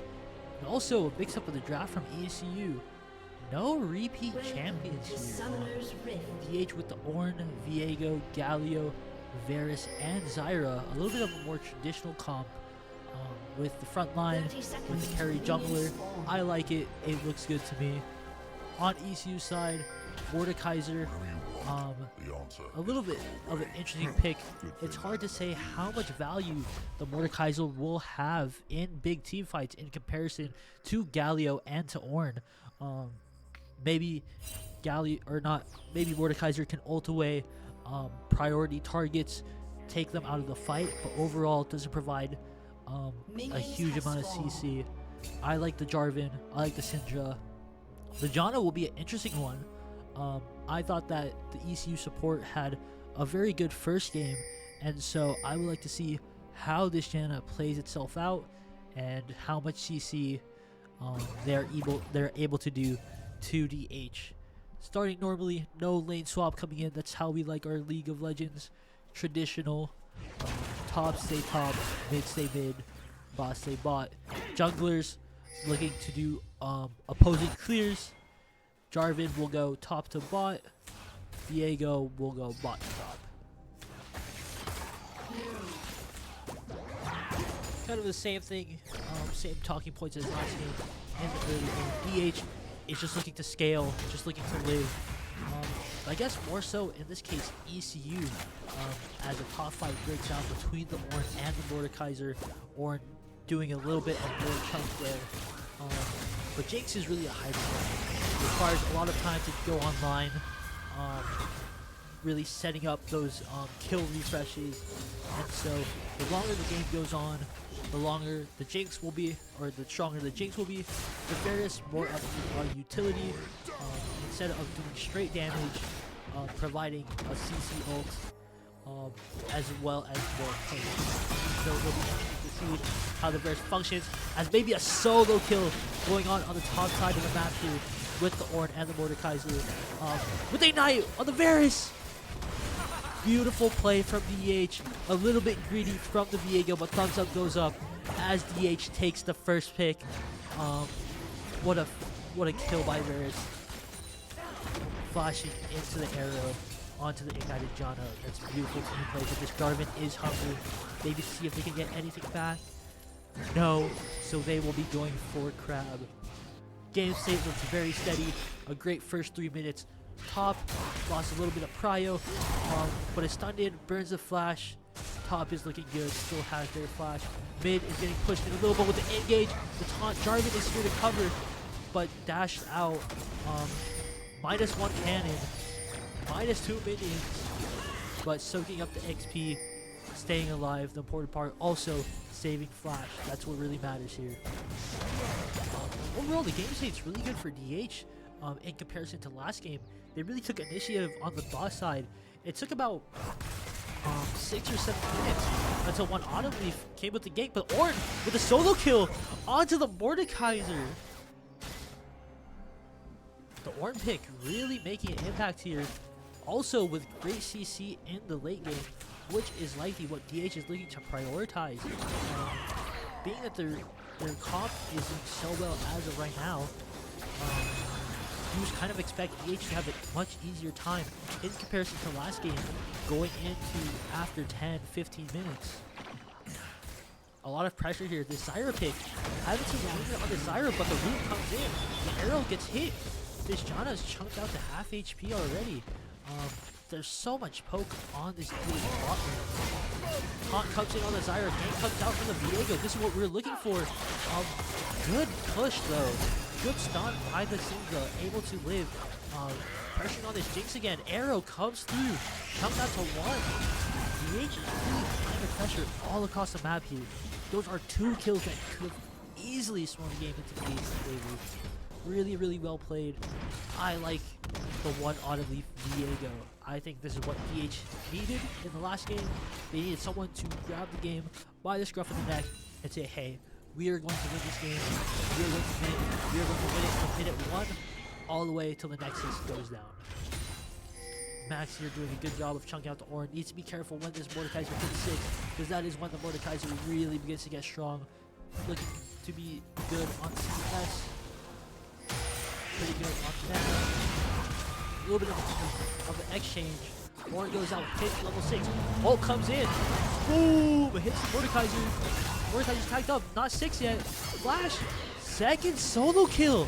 and also a mix-up with the draft from ECU. No repeat champions here. Summoner's Rift. DH with the Ornn, Viego, Galio, Varus, and Zyra. A little bit of a more traditional comp with the front line, with the carry jungler. I like it. It looks good to me. On ECU side, Mordekaiser, a little bit of an interesting pick. It's hard to say how much value the Mordekaiser will have in big team fights in comparison to Galio and to Ornn. Maybe Galio or not, maybe Mordekaiser can ult away priority targets, take them out of the fight, but overall it doesn't provide a huge amount of CC. I like the Jarvan, I like the Syndra. The Janna will be an interesting one. I thought that the ECU support had a very good first game, and so I would like to see how this Janna plays itself out and how much CC they're able to do to DH. Starting normally, no lane swap coming in. That's how we like our League of Legends. Traditional. Top stay top, mid stay mid, bot stay bot. Junglers looking to do opposing clears. Jarvan will go top to bot. Viego will go bot to top. Kind of the same thing, same talking points as last game in the early game. DH is just looking to scale, just looking to live. I guess more so in this case ECU, as a top fight breaks out between the Ornn and the Mordekaiser. Ornn doing a little bit of more chunk there. But Jinx is really a hybrid. It requires a lot of time to go online, really setting up those kill refreshes. And so the longer the game goes on, the longer the Jinx will be, or the stronger the Jinx will be. The Varus more of utility, instead of doing straight damage, providing a CC ult, as well as more pain. So it'll be interesting to see how the Varus functions as maybe a solo kill going on the top side of the map here with the Ornn and the Mordekaiser. With a Ignite on the Varus! Beautiful play from DH. A little bit greedy from the Viego, but thumbs up goes up as DH takes the first pick. What a kill by Varus. Flashing into the arrow onto the ignited Janna. That's beautiful team play, but this Jarvan is hungry. Maybe see if they can get anything back. No, so they will be going for Crab. Game state looks very steady. A great first 3 minutes. Top lost a little bit of prio, but is stunned in, burns the flash. Top is looking good, still has their flash. Mid is getting pushed in a little bit with the engage. The taunt, Jarvan is here to cover, but dashed out. -1 cannon, -2 minions, but soaking up the XP, staying alive. The important part, also saving flash. That's what really matters here. Overall, the game state's really good for DH. In comparison to last game, they really took initiative on the boss side. It took about 6 or 7 minutes until one Autumn Leaf came with the gank, but Ornn with a solo kill onto the Mordekaiser. The Ornn pick really making an impact here. Also with great CC in the late game, which is likely what DH is looking to prioritize. Being that their comp isn't so well as of right now, you just kind of expect DH to have a much easier time in comparison to last game, going into after 10-15 minutes. A lot of pressure here. The Zyra pick, haven't seen the movement on the Zyra, but the root comes in. The arrow gets hit. This Janna is chunked out to half HP already. There's so much poke on this dude's bot lane. Taunt comes in on the Zyra, gank comes out from the Viego. This is what we're looking for. Good push though. Good stun by the Syndra, able to live. Pressuring on this Jinx again. Arrow comes through. Comes out to 1. DH is really applying the pressure all across the map here. Those are 2 kills that could have easily swung the game into DH's favor. Really, really well played. I like the one Autumn Leaf Viego. I think this is what DH needed in the last game. They needed someone to grab the game by the scruff of the neck and say, hey, we are going to win this game. We are going to win. We are going to win it from minute 1 all the way till the Nexus goes down. Max here doing a good job of chunking out the Orin. Needs to be careful when this Mordekaiser hits 6, because that is when the Mordekaiser really begins to get strong. Looking to be good on CS. Pretty good on mana. A little bit of an exchange. Orin goes out, hits level 6. Ult comes in. Boom! Hits the Mordekaiser. Mordekaiser's tagged up. Not 6 yet. Flash. Second solo kill.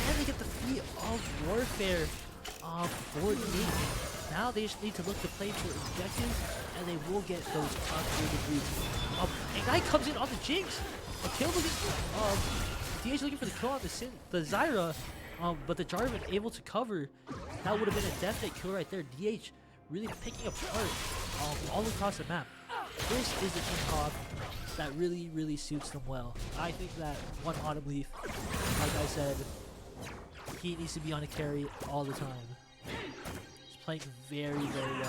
And they get the feat of Warfare. 48. Now they just need to look to play for objectives, and they will get those upgraded boots. Ignite comes in on the Jinx. A kill looking. DH looking for the kill on the Zyra, but the Jarvan able to cover. That would have been a definite kill right there. DH really picking apart all across the map. This is the team comp that really suits them well. I think that one Autumn Leaf, like I said, he needs to be on a carry all the time. He's playing very well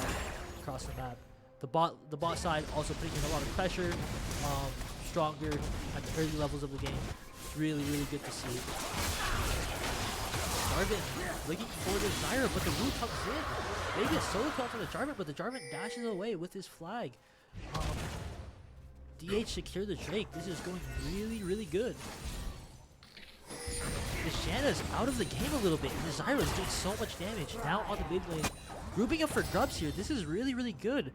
across the map. The bot side also putting in a lot of pressure, stronger at the early levels of the game. It's really good to see. Jarvan looking for the Zyra, but the root comes in. Maybe a solo kill from the Jarvan, but the Jarvan dashes away with his flag. DH secure the Drake. This is going really good. The Shanna's out of the game a little bit, and the Zyra's doing so much damage. Now on the mid lane, grouping up for grubs here. This is really good.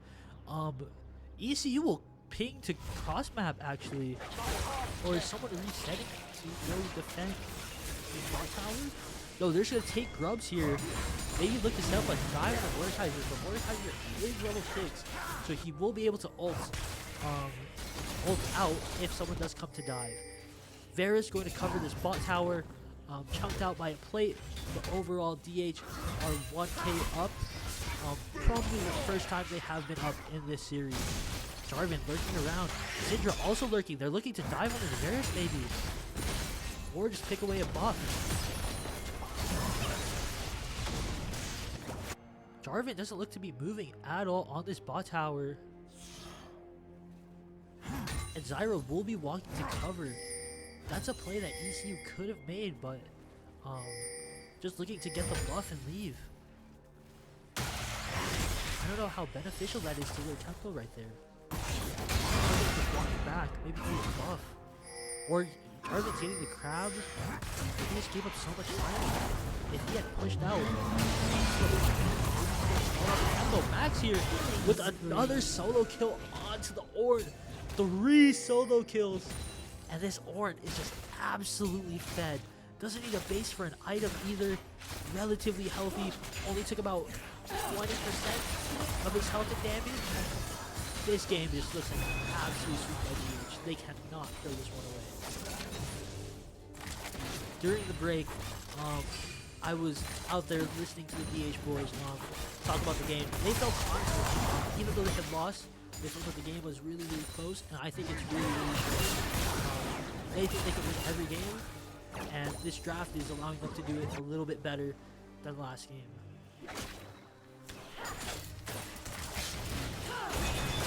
ECU will ping to cross map actually, or is someone resetting to go defend the bot tower? No, they're just gonna take grubs here. Maybe look to set up a dive on Mordekaiser, but Mordekaiser is level 6, so he will be able to ult out if someone does come to dive. Varus going to cover this bot tower, chunked out by a plate, but overall DH are 1k up. Probably the first time they have been up in this series. Jarvan lurking around. Syndra also lurking. They're looking to dive on this Varus maybe. Or just pick away a buff. Jarvan doesn't look to be moving at all on this bot tower. And Zyra will be walking to cover. That's a play that ECU could have made, but just looking to get the buff and leave. I don't know how beneficial that is to their tempo right there. Just walking back, maybe need a buff. Or Jarvan's getting the crab. He just gave up so much time. If he had pushed out, Max here with another solo kill onto the Ornn. 3 solo kills. And this Ornn is just absolutely fed. Doesn't need a base for an item either. Relatively healthy. Only took about 20% of his health and damage. This game just looks like an absolute sweet by DH. They cannot throw this one away. During the break, I was out there listening to the DH boys talk about the game. They felt confident, even though they had lost. They felt that the game was really close, and I think it's really close. They think they can win every game, and this draft is allowing them to do it a little bit better than last game.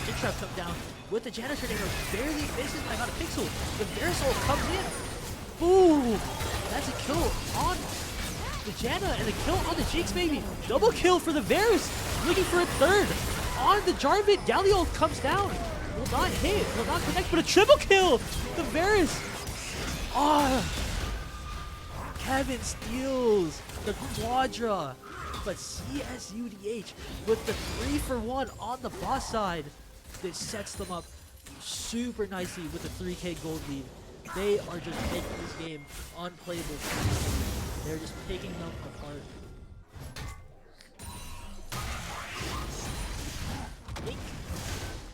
Big trap come down with the janitor tornado, barely misses by about a pixel. The Verisol comes in. Boom! That's a kill on the Janna and a kill on the Jinx baby. Double kill for the Varus. Looking for a third on the Jarvan. Galio comes down. Will not hit, will not connect, but a triple kill. The Varus. Kevin steals the Quadra. But CSUDH with the 3-for-1 on the boss side. This sets them up super nicely with a 3k gold lead. They are just making this game unplayable. They're just picking them apart.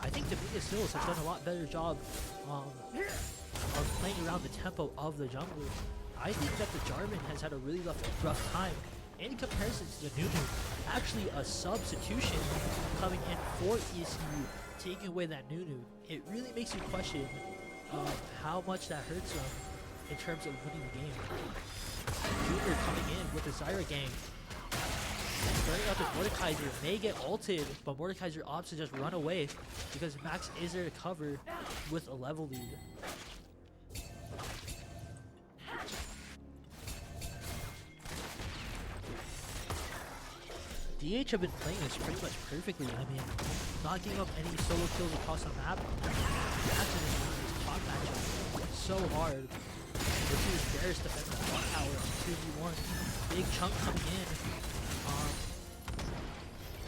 I think Dominguez Sills has done a lot better job of playing around the tempo of the jungler. I think that the Jarvan has had a really rough time in comparison to the Nunu. Actually, a substitution coming in for ECU, taking away that Nunu. It really makes you question how much that hurts them in terms of winning the game. Junior coming in with the Zyra gang. Starting out the Mordekaiser may get ulted, but Mordekaiser opts to just run away because Max is there to cover with a level lead. DH have been playing this pretty much perfectly. I mean, not giving up any solo kills across the map. Actually, this top matchup so hard. This is Bears defending the top tower on 2v1. Big chunk coming in.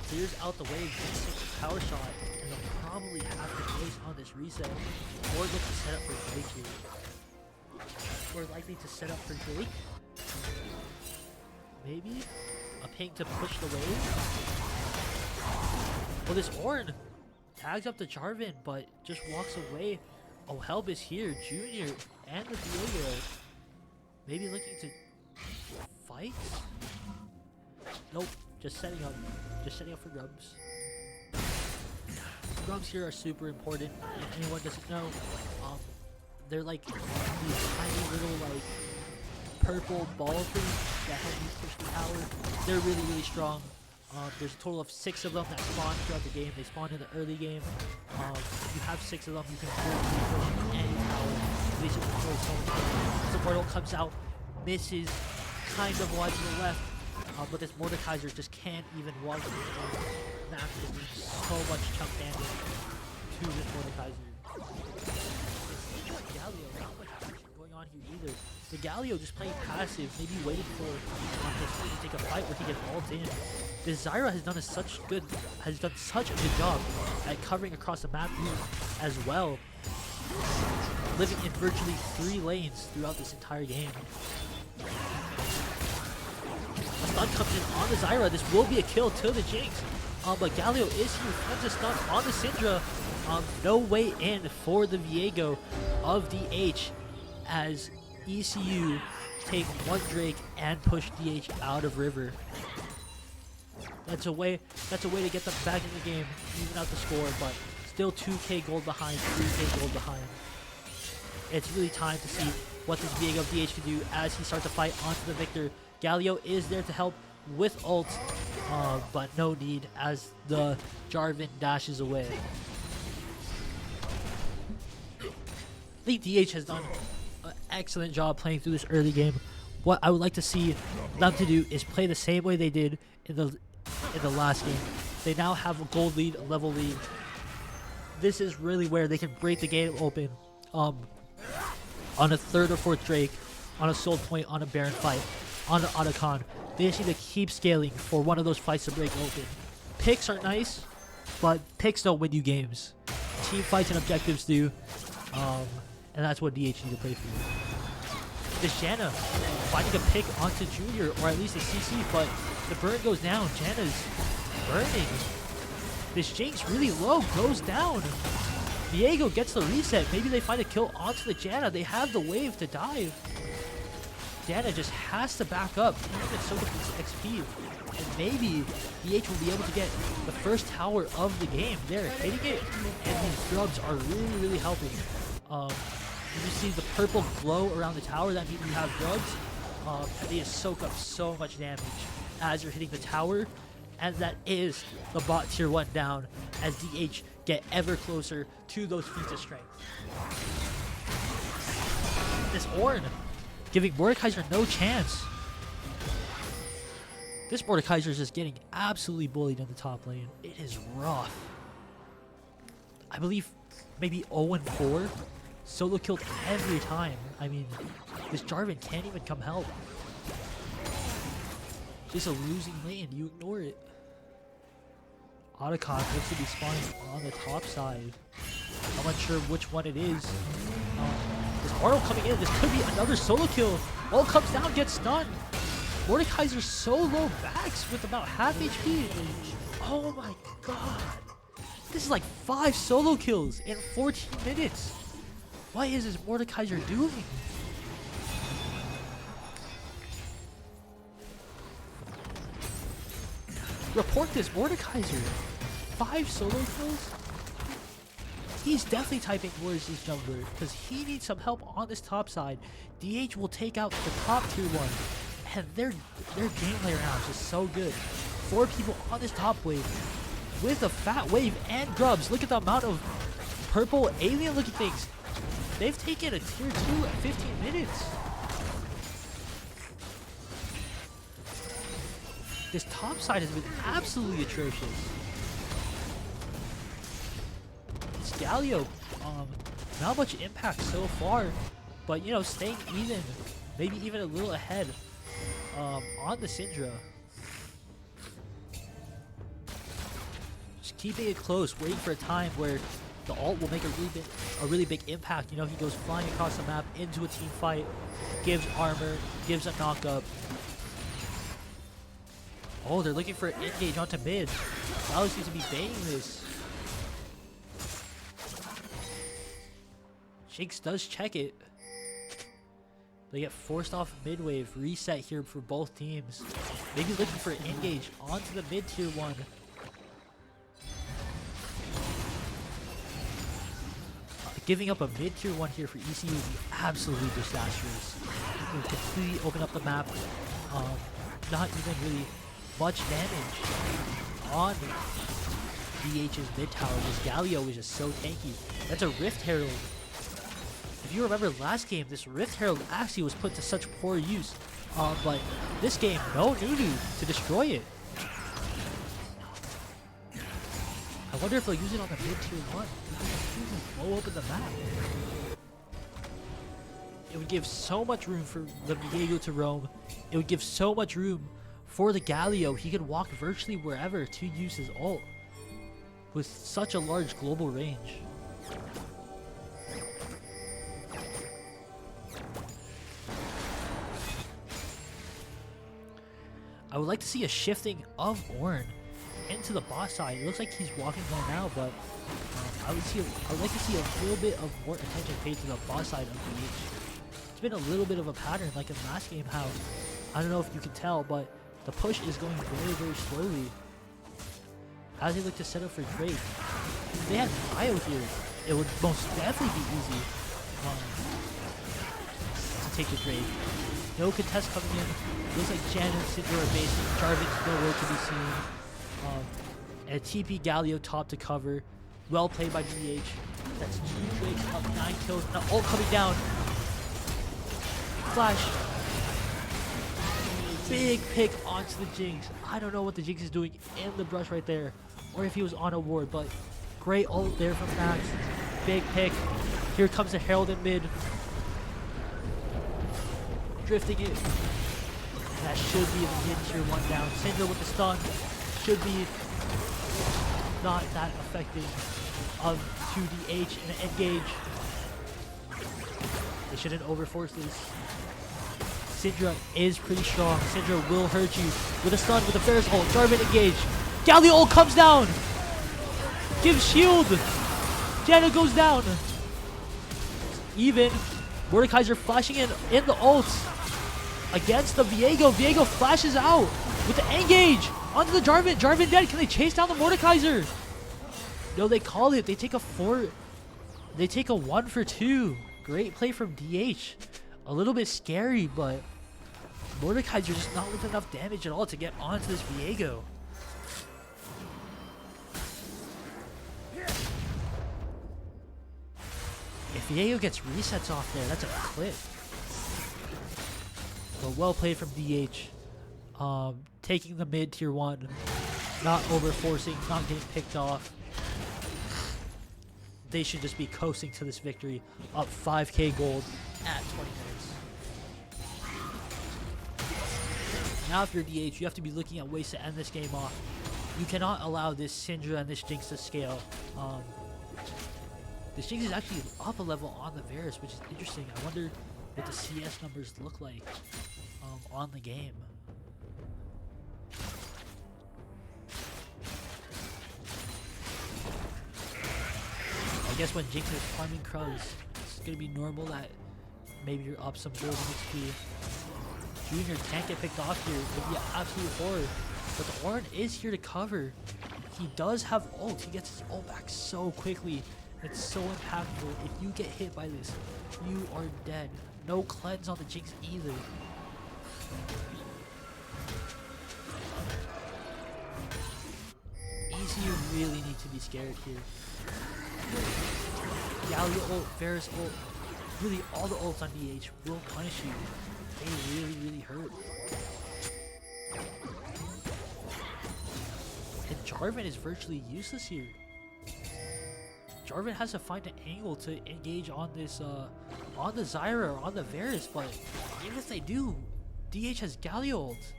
Clears out the wave, gets a power shot, and they'll probably have to place on this reset. Or look to set up for Drake here. We're likely to set up for Drake. Maybe a pink to push the wave. Well, this Ornn tags up the Jarvan, but just walks away. Oh, Helb is here, Junior and the Diego. Maybe looking to fight? Nope, just setting up. Just setting up for grubs. Grubs here are super important. If anyone doesn't know, they're like these tiny little like purple ball things that help you push the tower. They're really, really strong. There's a total of 6 of them that spawn throughout the game. They spawn in the early game. If you have 6 of them, you can literally push any tower. Basically, control someone. Support ult comes out, misses, kind of wide to the left. But this Mordekaiser just can't even walk in the map. Is doing so much chunk damage to this Mordekaiser. It seems like Galio, not much action going on here either. The Galio just playing passive, maybe waiting for this to take a fight where he gets ult in. This Zyra has done such a good job at covering across the map as well, living in virtually 3 lanes throughout this entire game. A stun comes in on the Zyra. This will be a kill to the Jinx. But Galio is here. Finds a stun on the Syndra. No way in for the Viego of DH as ECU take 1 Drake and push DH out of River. That's a way to get them back in the game, even out the score, but still 2k gold behind, 3k gold behind. It's really time to see what this Viego of DH can do as he starts to fight onto the Victor. Galio is there to help with ult, but no need as the Jarvan dashes away. I think DH has done an excellent job playing through this early game. What I would like to see them to do is play the same way they did in the last game. They now have a gold lead, a level lead. This is really where they can break the game open on a 3rd or 4th Drake, on a Soul Point, on a Baron fight, on an Otacon. They just need to keep scaling for one of those fights to break open. Picks are nice, but picks don't win you games. Team fights and objectives do, and that's what DH needs to play for. This Janna finding a pick onto Junior, or at least a CC, but the burn goes down. Janna's burning. This Jinx really low, goes down. Viego gets the reset. Maybe they find a kill onto the Janna. They have the wave to dive. Janna just has to back up, even soak up this XP. And maybe DH will be able to get the first tower of the game. They're hitting it, and these grubs are really, really helping. You see the purple glow around the tower, that means you have grubs. And they just soak up so much damage as you're hitting the tower. And that is the bot tier 1 down as DH get ever closer to those feats of strength. This Ornn giving Mordekaiser no chance. This Mordekaiser is just getting absolutely bullied in the top lane. It is rough. I believe maybe 0-4. Solo killed every time. I mean, this Jarvan can't even come help. Just a losing lane. You ignore it. Otacon looks to be spawning on the top side. I'm not sure which one it is. This Arnold coming in. This could be another solo kill. All comes down, gets stunned. Mordekaiser solo backs with about half HP. Oh my god. This is like 5 solo kills in 14 minutes. What is this Mordekaiser doing? Report this Mordekaiser. 5 solo kills? He's definitely typing where's his jungler because he needs some help on this top side. DH will take out the top tier 1. And their gameplay right now is just so good. 4 people on this top wave with a fat wave and grubs. Look at the amount of purple alien looking things. They've taken a tier 2 at 15 minutes. This top side has been absolutely atrocious. This Galio, not much impact so far, but you know, staying even, maybe even a little ahead on the Syndra. Just keeping it close, waiting for a time where the ult will make a really big impact. You know, he goes flying across the map into a team fight, gives armor, gives a knock-up. Oh, they're looking for an engage onto mid. Galio seems to be baiting this. Jinx does check it. They get forced off mid wave. Reset here for both teams. Maybe looking for an engage onto the mid tier 1. Giving up a mid tier 1 here for ECU would be absolutely disastrous. It would completely open up the map. Not even really much damage on DH's mid tower. This Galio is just so tanky. That's a Rift Herald. If you remember last game, this Rift Herald actually was put to such poor use. But this game, no Nunu to destroy it. I wonder if they'll use it on the mid tier 1. Blow open the map. It would give so much room for the Viego to roam. It would give so much room for the Galio. He could walk virtually wherever to use his ult with such a large global range. I would like to see a shifting of Ornn into the bot side. It looks like he's walking there now, but I would like to see a little bit of more attention paid to the bot side of DH. It's been a little bit of a pattern, like in last game, how I don't know if you can tell, but the push is going very, very slowly as they look to set up for Drake. If they had Bio here, it would most definitely be easy to take the Drake. No contest coming in. Looks like Jan and Syndra are base. Jarvan's nowhere to be seen. And TP Galio top to cover. Well played by DH. That's 2 Drakes up, 9 kills. Now ult coming down. Flash. Big pick onto the Jinx. I don't know what the Jinx is doing in the brush right there, or if he was on a ward, but great ult there from Max. Big pick. Here comes the Herald in mid. Drifting it. That should be the mid tier 1 down. Syndra with the stun should be not that effective of 2DH in an engage. They shouldn't overforce this. Syndra is pretty strong. Syndra will hurt you with a stun, with a Ferris ult. Jarvan engage. Galio ult comes down. Gives shield. Janna goes down. Even. Mordekaiser flashing in the ults against the Viego. Viego flashes out with the engage onto the Jarvan. Jarvan dead. Can they chase down the Mordekaiser? No, they call it. They take a 1 for 2. Great play from DH. A little bit scary, but Mordekaiser just not with enough damage at all to get onto this Viego. If Viego gets resets off there, that's a clip. But well played from DH. Taking the mid tier 1, not overforcing, not getting picked off. They should just be coasting to this victory, up 5k gold at 20 minutes. Now if you're DH, you have to be looking at ways to end this game off. You cannot allow this Syndra and this Jinx to scale. This Jinx is actually up a level on the Varus, which is interesting. I wonder what the CS numbers look like on the game. I guess when Jinx is farming Crows, it's going to be normal that maybe you're up some golden XP. Junior can't get picked off here. It would be an absolute horror. But the Ornn is here to cover. He does have ult. He gets his ult back so quickly. It's so impactful. If you get hit by this, you are dead. No cleanse on the Jinx either. ECU really need to be scared here. Galio ult, Varus ult, really all the ults on DH will punish you. They really, really hurt. Jarvan is virtually useless here. Jarvan has to find an angle to engage on this, on the Zyra or on the Varus, but even if they do, DH has Galio ult.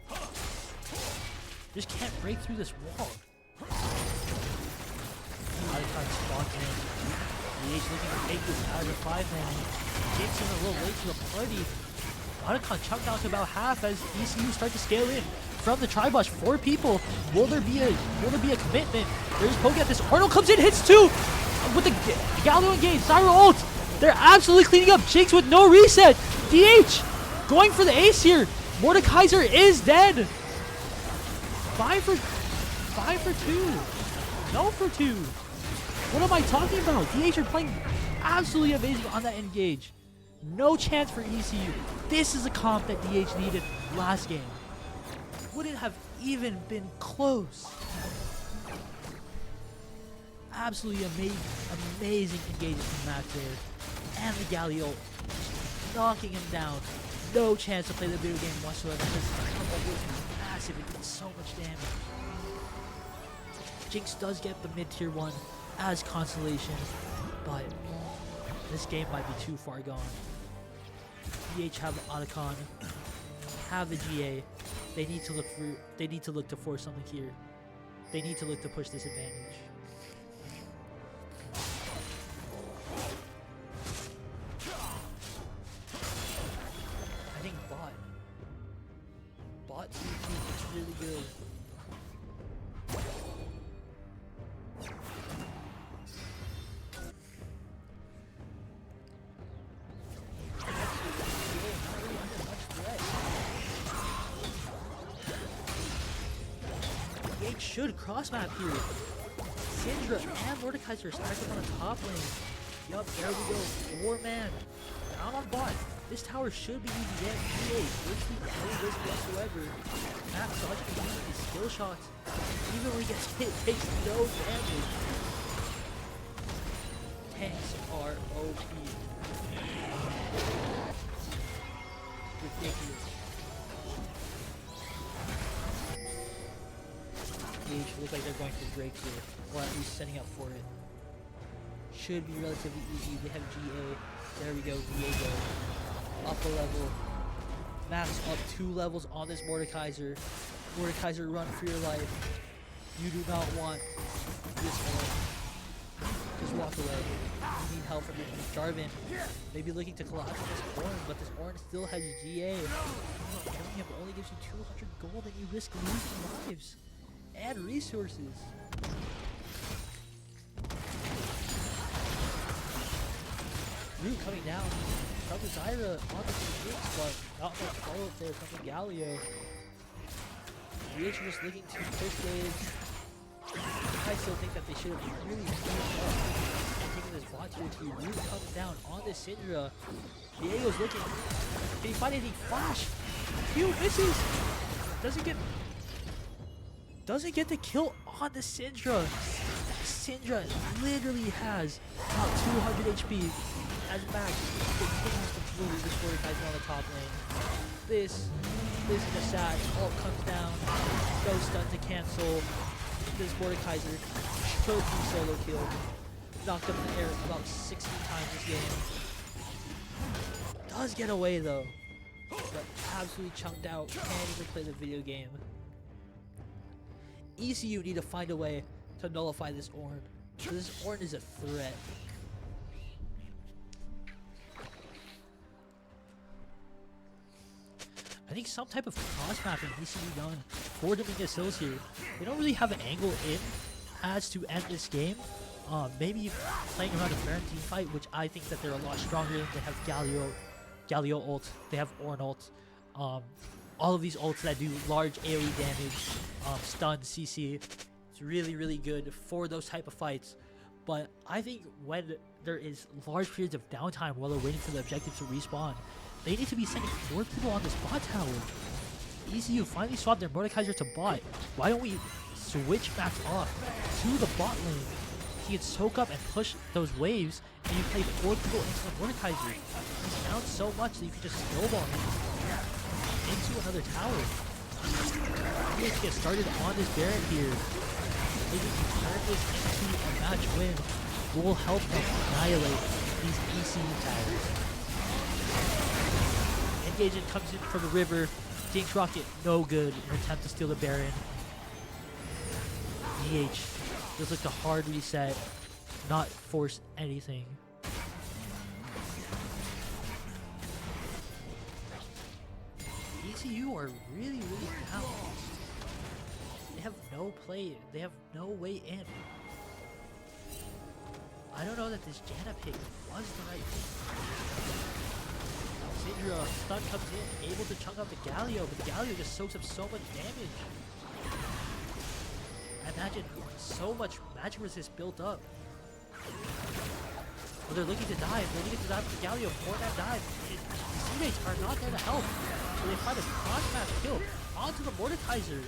Just can't break through this wall. Otacon spawned in. DH looking to take this out of the 5-man. Jinx in a little late to the party. Otacon chunked down to about half as ECU start to scale in. From the Tribush, 4 people. Will there be a commitment? There's poke at this. Arnold comes in, hits 2 with the Galio engage. Zyra ult. They're absolutely cleaning up. Jinx with no reset. DH going for the ace here. Mordekaiser is dead. 5 for 2. No for 2. What am I talking about? DH are playing absolutely amazing on that engage. No chance for ECU. This is a comp that DH needed last game. Wouldn't have even been close. Absolutely amazing engagement from Max there. And the Galio knocking him down. No chance to play the video game whatsoever because the combo was massive. It did so much damage. Jinx does get the mid-tier 1 as consolation, but this game might be too far gone. DH have Otacon, have the GA. They need to look to force something here. They need to look to push this advantage. I think bot 2 is really good. Should cross map here. Syndra and Mordekaiser stacked up on the top lane. Yup, there we go. 4-man. Down on bot. This tower should be easy to get. GA virtually no risk whatsoever. Matt dodging his skill shots. Even when he gets hit, takes no damage. Tanks are OP. Ridiculous. Look like they're going for Drake here, or at least setting up for it. Should be relatively easy. They have GA. There we go. Diego up a level. Max up 2 levels on this Mordekaiser. Mordekaiser, run for your life. You do not want this one. Just walk away. You need help from your team. Jarvan maybe looking to collapse on this Ornn, but this Ornn still has GA. It only gives you 200 gold and you risk losing lives and resources. Root coming down from the Zyra on the Jinx, but not much follow-up there from the Galio. DH just looking to push waves. I still think that they should have really pushed up and taken this bot tier 2. Root comes down on this Syndra. Diego's looking. Can he find anything? Flash! Q misses! Doesn't get the kill on the Syndra. Syndra literally has about 200 HP as Max continues to bully this Mordekaiser on the top lane. This is a sad. Ult comes down. No stun to cancel. This Mordekaiser should be solo killed. Knocked up in the air about 60 times this game. Does get away though. But absolutely chunked out. Can't even play the video game. ECU need to find a way to nullify this Ornn. This Ornn is a threat. I think some type of cross mapping needs to be done for Dominguez Hills here. They don't really have an angle in as to end this game. Maybe playing around a Baron team fight, which I think that they're a lot stronger. They have Galio ult, they have Ornn ult. All of these ults that do large AoE damage, stun, CC. It's really, really good for those type of fights. But I think when there is large periods of downtime while they're waiting for the objective to respawn, they need to be sending more people on this bot tower. ECU finally swapped their Mordekaiser to bot. Why don't we switch Max off to the bot lane? He can soak up and push those waves, and you play 4 people into the Mordekaiser. He's down so much that you can just snowball him into another tower. He needs to get started on this Baron here. maybe turn this into a match win will help them annihilate these ECU towers. Engagement comes in from the river. Jinx Rocket, no good. An attempt to steal the Baron. DH just like a hard reset, not force anything. ECU are really down. They have no play. They have no way in. I don't know that this Janna pick was the right thing. Syndra, stun comes in, able to chunk out the Galio, but the Galio just soaks up so much damage. I imagine so much magic resist built up. Well, they're looking to dive. They're looking to dive with the Galio. 4-man dive. The teammates are not there to help. So they find a cross-match kill onto the Mordekaiser.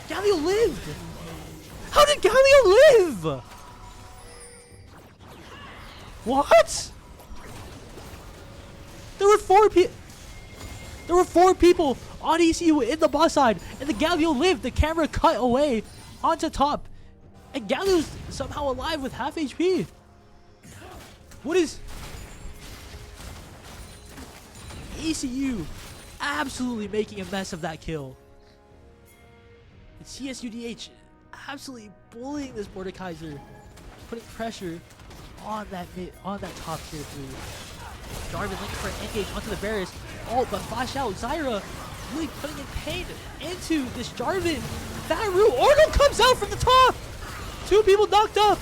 Galio lived! How did Galio live? What? There were four people on ECU in the boss side, and the Galio lived. The camera cut away onto top, and Galio's somehow alive with half HP. What is ECU absolutely making a mess of that kill? And CSUDH absolutely bullying this Mordekaiser, putting pressure on that top tier 3. Jarvan looking for an engage onto the Varus. Oh, but flash out. Zyra really putting in pain into this Jarvan. That root. Ornal comes out from the top. 2 people knocked up.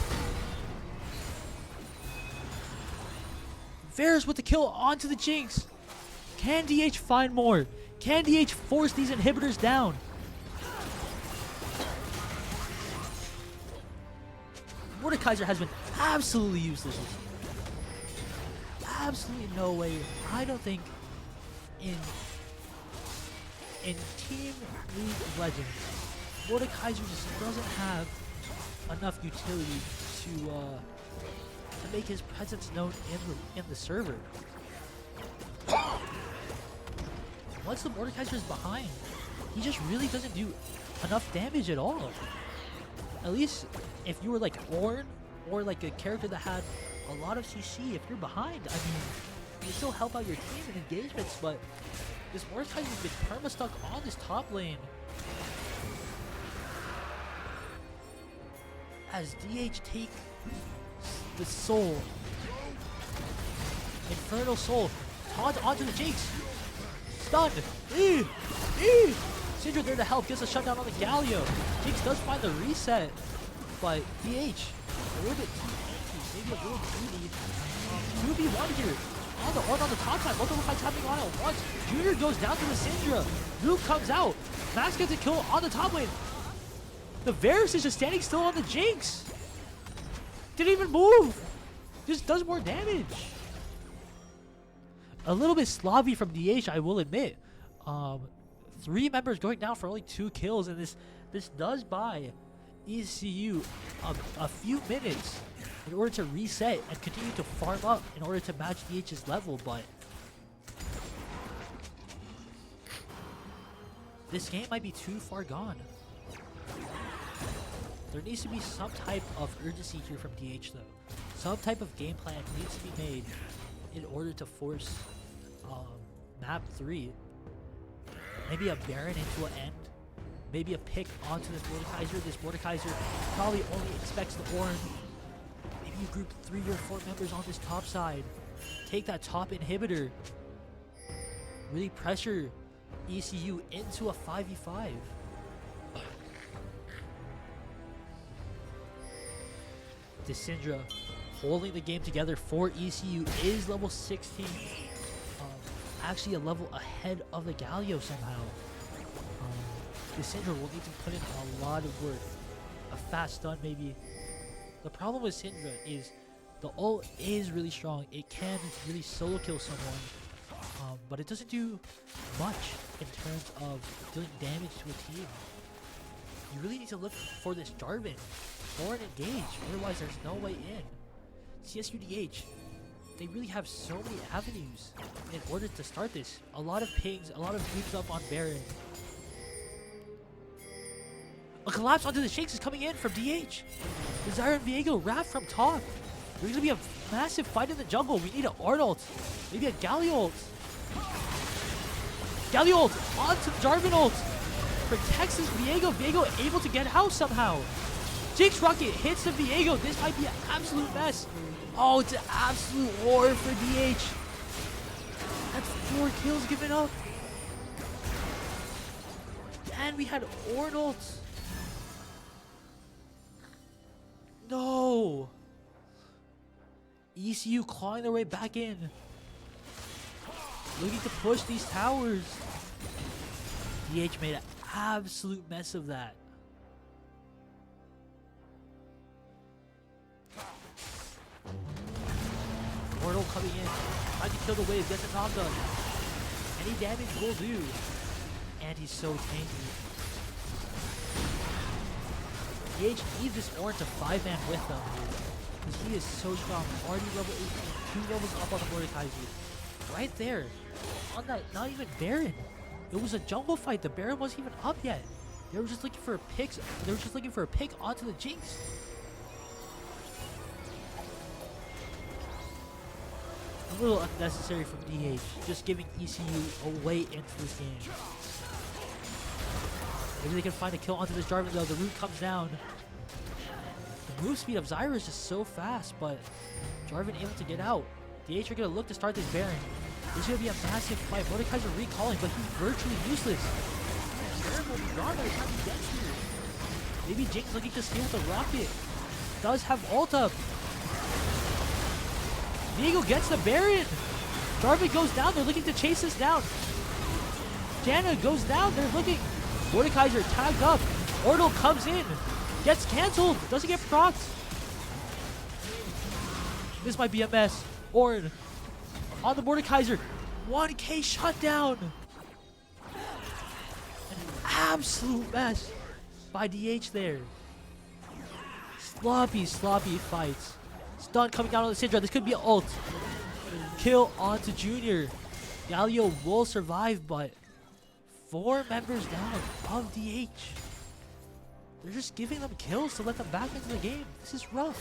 Varus with the kill onto the Jinx. Can DH find more? Can DH force these inhibitors down? Mordekaiser has been absolutely useless. Absolutely no way. I don't think in Team League of Legends, Mordekaiser just doesn't have enough utility to make his presence known in the server. Once the Mordekaiser is behind, he just really doesn't do enough damage at all. At least if you were like Ornn or like a character that had a lot of CC, if you're behind, I mean, you still help out your team in engagements, but this Mordekaiser has been perma-stuck on this top lane. As DH take the Soul, Infernal Soul, taunt onto the Jinx, stunned, Syndra there to help, gets a shutdown on the Galio. Jinx does find the reset, but DH, a little bit too anti, maybe a little greedy. 2v1 here, on the Ornn on the top side, multiple fights happening on at once. Junior goes down to the Syndra, Luke comes out, Max gets a kill on the top lane. The Varus is just standing still on the Jinx. Didn't even move, just does more damage. A little bit sloppy from DH, I will admit. 3 members going down for only 2 kills, and this does buy ECU a few minutes in order to reset and continue to farm up in order to match DH's level, but this game might be too far gone. There needs to be some type of urgency here from DH though. Some type of game plan needs to be made in order to force map 3. Maybe a Baron into an end. Maybe a pick onto this Mordekaiser. This Mordekaiser probably only expects the Ornn. Maybe you group 3 or 4 members on this top side. Take that top inhibitor. Really pressure ECU into a 5v5. This Syndra holding the game together for ECU is level 16. Actually a level ahead of the Galio somehow. The Syndra will need to put in a lot of work. A fast stun maybe. The problem with Syndra is the ult is really strong. It can really solo kill someone, but it doesn't do much in terms of dealing damage to a team. You really need to look for this Jarvan for an engage, otherwise there's no way in. CSUDH, they really have so many avenues in order to start this. A lot of pings, a lot of groups up on Baron. A collapse onto the Shakes is coming in from DH. Desire and Viego wrapped from top. There's gonna be a massive fight in the jungle. We need an Art ult. Maybe a Galio ult. Galio ult onto Jarvan ult. Protects his Viego. Viego able to get out somehow. Jinx Rocket hits the Viego. This might be an absolute mess. Oh, it's an absolute war for DH. That's 4 kills given up. And we had Art ult. No. ECU clawing their way back in. Looking to push these towers. DH made an absolute mess of that. Portal coming in. Trying to kill the wave. Gets a knockdown. Any damage will do. And he's so tanky. DH needs this Orange to 5-man with them, dude. Because he is so strong. Already level 18. 2 levels up on the Mordekaiser. Right there. On that, not even Baron. It was a jungle fight. The Baron wasn't even up yet. They were just looking for a pick. They were just looking for a pick onto the Jinx. A little unnecessary from DH. Just giving ECU away into this game. Maybe they can find a kill onto this Jarvan though. The root comes down. The move speed of Zyra is just so fast, but Jarvan able to get out. DH are going to look to start this Baron. This is going to be a massive fight. Mordekaiser recalling, but he's virtually useless. Baron will be gone by the time he gets here. Maybe Jinx looking to steal with the rocket. Does have ult up. Viego gets the Baron. Jarvan goes down. They're looking to chase this down. Janna goes down. They're looking. Mordekaiser tagged up. Ortal comes in. Gets cancelled. Doesn't get procced. This might be a mess. Orn on the Mordekaiser. 1k shutdown. An absolute mess by DH there. Sloppy fights. Stun coming down on the Syndra. This could be an ult. Kill onto Junior. Galio will survive, but 4 members down of DH. They're just giving them kills to let them back into the game. This is rough.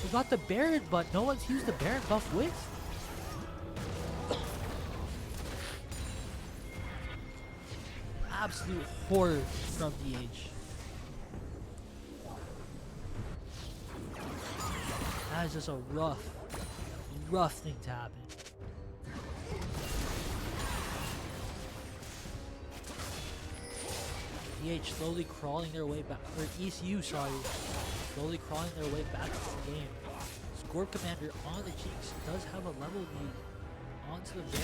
We got the Baron, but no one's used the Baron buff with. Absolute horror from DH. That is just a rough thing to happen. DH slowly crawling their way back, or ECU, sorry, slowly crawling their way back to the game. Scorp Commander on the Jinx does have a level lead onto the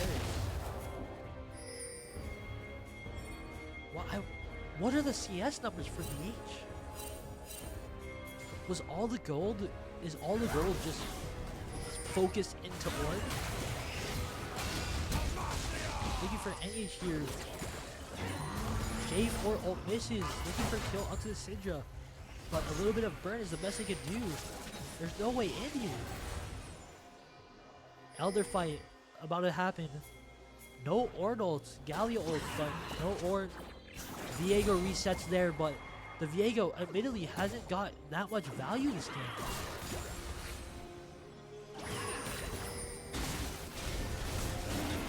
Baron. What are the CS numbers for DH? Is all the gold just focused into Orb? Looking for NH here. J4 ult misses. Looking for a kill onto the Syndra. But a little bit of burn is the best they can do. There's no way in here. Elder fight about to happen. No Orn ults. Galio ult, but no Orn. Viego resets there, but the Viego admittedly hasn't got that much value this game.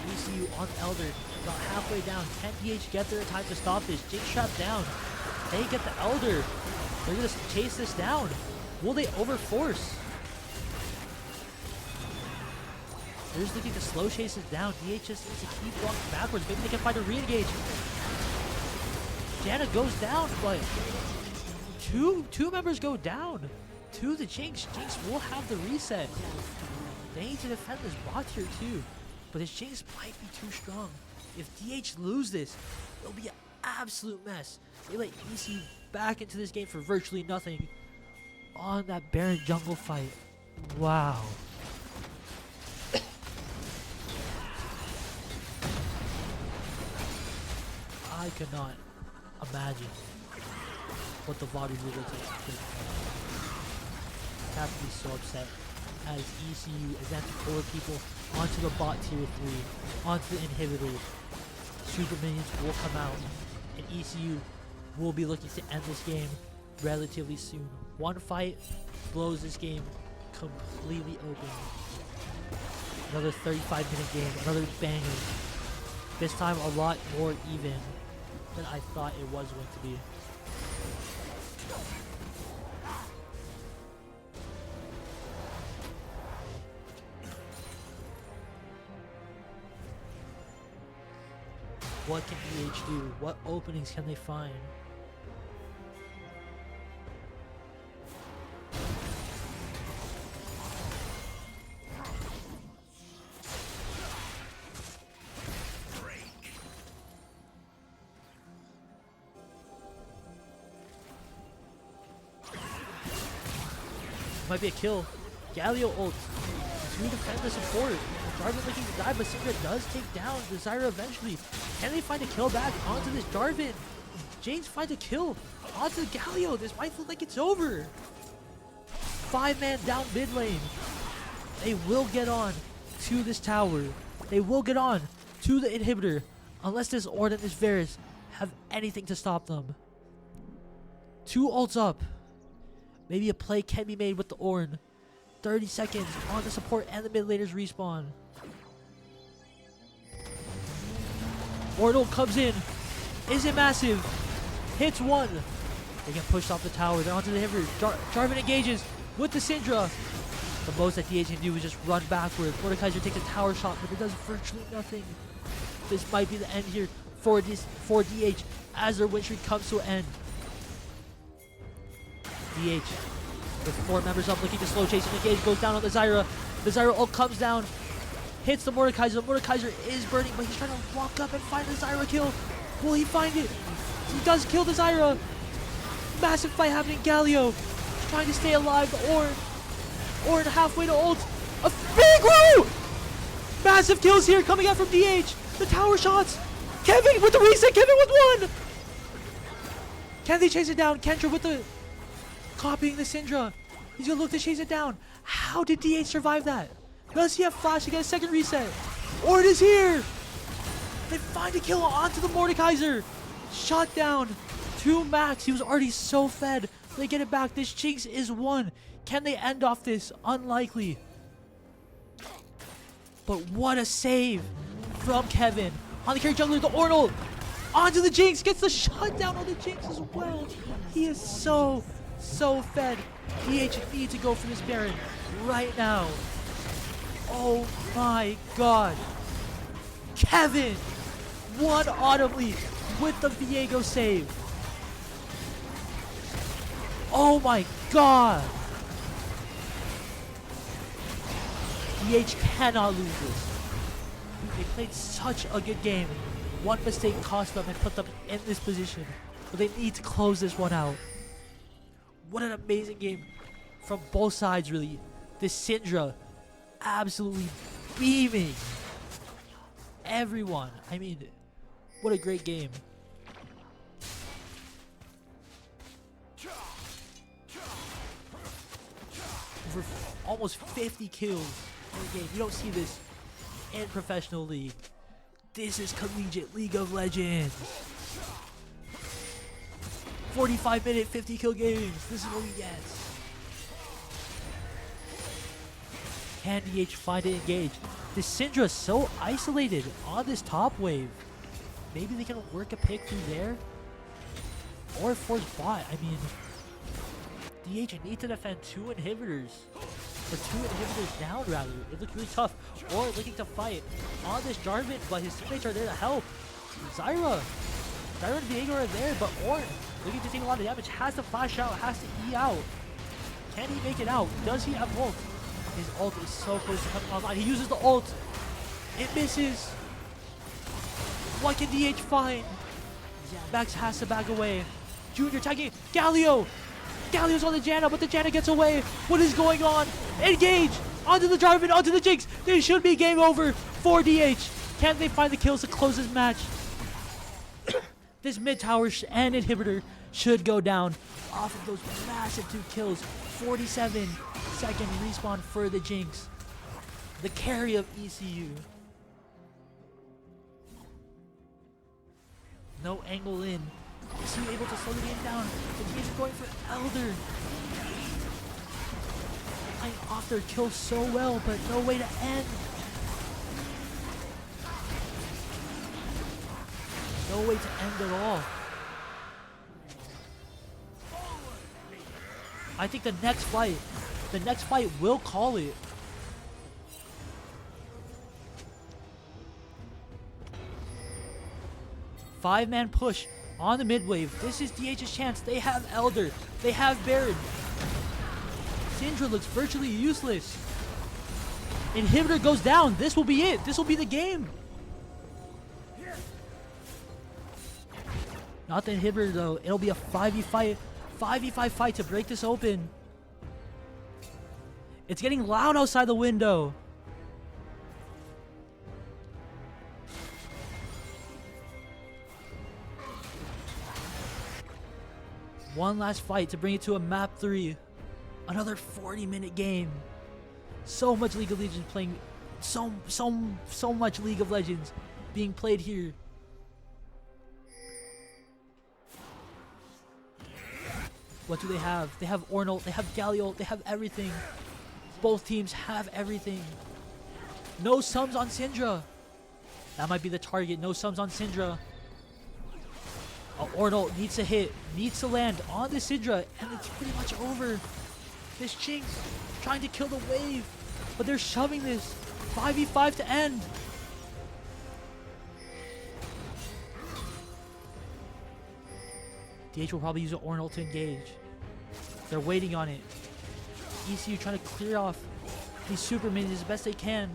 ECU on Elder, about halfway down. Can DH get there in time to stop this? Jinx trap down. They get the Elder. They're gonna chase this down. Will they overforce? They're just looking to slow chase this down. DH just needs to keep walking backwards. Maybe they can find a re-engage. Janna goes down, but two members go down to the Jinx. Jinx will have the reset. They need to defend this bot here too, but this Jinx might be too strong. If DH lose this, it'll be an absolute mess. They let ECU back into this game for virtually nothing on that Baron jungle fight. Wow. I could not imagine what the VOD will take. I have to be so upset as ECU is at to pull people onto the bot tier 3, onto the inhibitor. Super minions will come out, and ECU will be looking to end this game relatively soon. One fight blows this game completely open. Another 35-minute game, another banger. This time a lot more even than I thought it was going to be. What can EH do? What openings can they find? Might be a kill. Galio ult to defend the support. Jarvan looking to die, but Syndra does take down the Zyra eventually. Can they find a kill back onto this Jarvan? James finds a kill onto the Galio. This might feel like it's over. 5-man down mid lane. They will get on to this tower. They will get on to the inhibitor unless this Ord and this Varus have anything to stop them. 2 ults up. Maybe a play can be made with the Ornn. 30 seconds on the support and the mid laners respawn. Ornn comes in. Is it massive? Hits one. They get pushed off the tower. They're onto the inhibitor. Jarvan engages with the Syndra. The most that DH can do is just run backwards. Mordekaiser takes a tower shot, but it does virtually nothing. This might be the end here for DH as their win streak comes to an end. DH with 4 members up looking to slow chase and engage, goes down on the Zyra. The Zyra ult comes down, hits the Mordekaiser. The Mordekaiser is burning, but he's trying to walk up and find the Zyra kill. Will he find it? He does kill the Zyra. Massive fight happening. Galio trying to stay alive. The Ornn halfway to ult. A big woo! Massive kills here coming out from DH. The tower shots. Kevin with the reset. Kevin with 1. Can they chase it down? Kendra with the copying the Syndra. He's gonna look to chase it down. How did DH survive that? Does he have flash to get a second reset? Ornn is here. They find a kill onto the Mordekaiser. Shot down to max. He was already so fed. They get it back. This Jinx is 1. Can they end off this? Unlikely. But what a save from Kevin. On the carry jungler, the Ornn onto the Jinx. Gets the shutdown on the Jinx as well. He is so fed. DH need to go for this Baron right now. Oh my god. Kevin won audibly with the Viego save. Oh my god. DH cannot lose this. They played such a good game. One mistake cost them and put them in this position. But they need to close this one out. What an amazing game from both sides, really. This Syndra absolutely beaming everyone. I mean, what a great game. Over almost 50 kills in the game. You don't see this in professional league. This is collegiate League of Legends. 45-minute, 50-kill games. This is what we get. Can DH find it engage? This Syndra is so isolated on this top wave. Maybe they can work a pick through there? Or force bot. I mean, DH need to defend 2 inhibitors. Or 2 inhibitors down, rather. It looks really tough. Or looking to fight on this Jarvan, but his teammates are there to help. Zyra and Viego are there, but Ornn looking to take a lot of damage. Has to flash out, has to E out. Can he make it out? Does he have ult? His ult is so close to coming online. He uses the ult. It misses. What can DH find? Max has to back away. Junior tagging Galio. Galio's on the Janna, but the Janna gets away. What is going on? Engage! Onto the Jarvan, onto the Jinx. This should be game over for DH. Can they find the kills to close this match? This mid tower and inhibitor should go down off of those massive 2 kills. 47-second respawn for the Jinx. The carry of ECU. No angle in Is he able to slow the game down? The teams are going for Elder. Playing off their kill so well, but no way to end. No way to end at all. I think the next fight will call it. Five-man push on the mid wave. This is DH's chance. They have Elder. They have Baron. Syndra looks virtually useless. Inhibitor goes down. This will be it. This will be the game. Not the inhibitor though. It'll be a 5v5 fight to break this open. It's getting loud outside the window. One last fight to bring it to a map 3. Another 40-minute game. So much League of Legends playing. So much League of Legends being played here. What do they have? They have Ornult, they have Galliol, they have everything. Both teams have everything. No sums on Syndra. That might be the target. No sums on Syndra. Ornult needs to hit, needs to land on the Syndra, and it's pretty much over. This Jinx trying to kill the wave, but they're shoving this 5v5 to end. DH will probably use an Ornult to engage. They're waiting on it. ECU trying to clear off these super minions as best they can.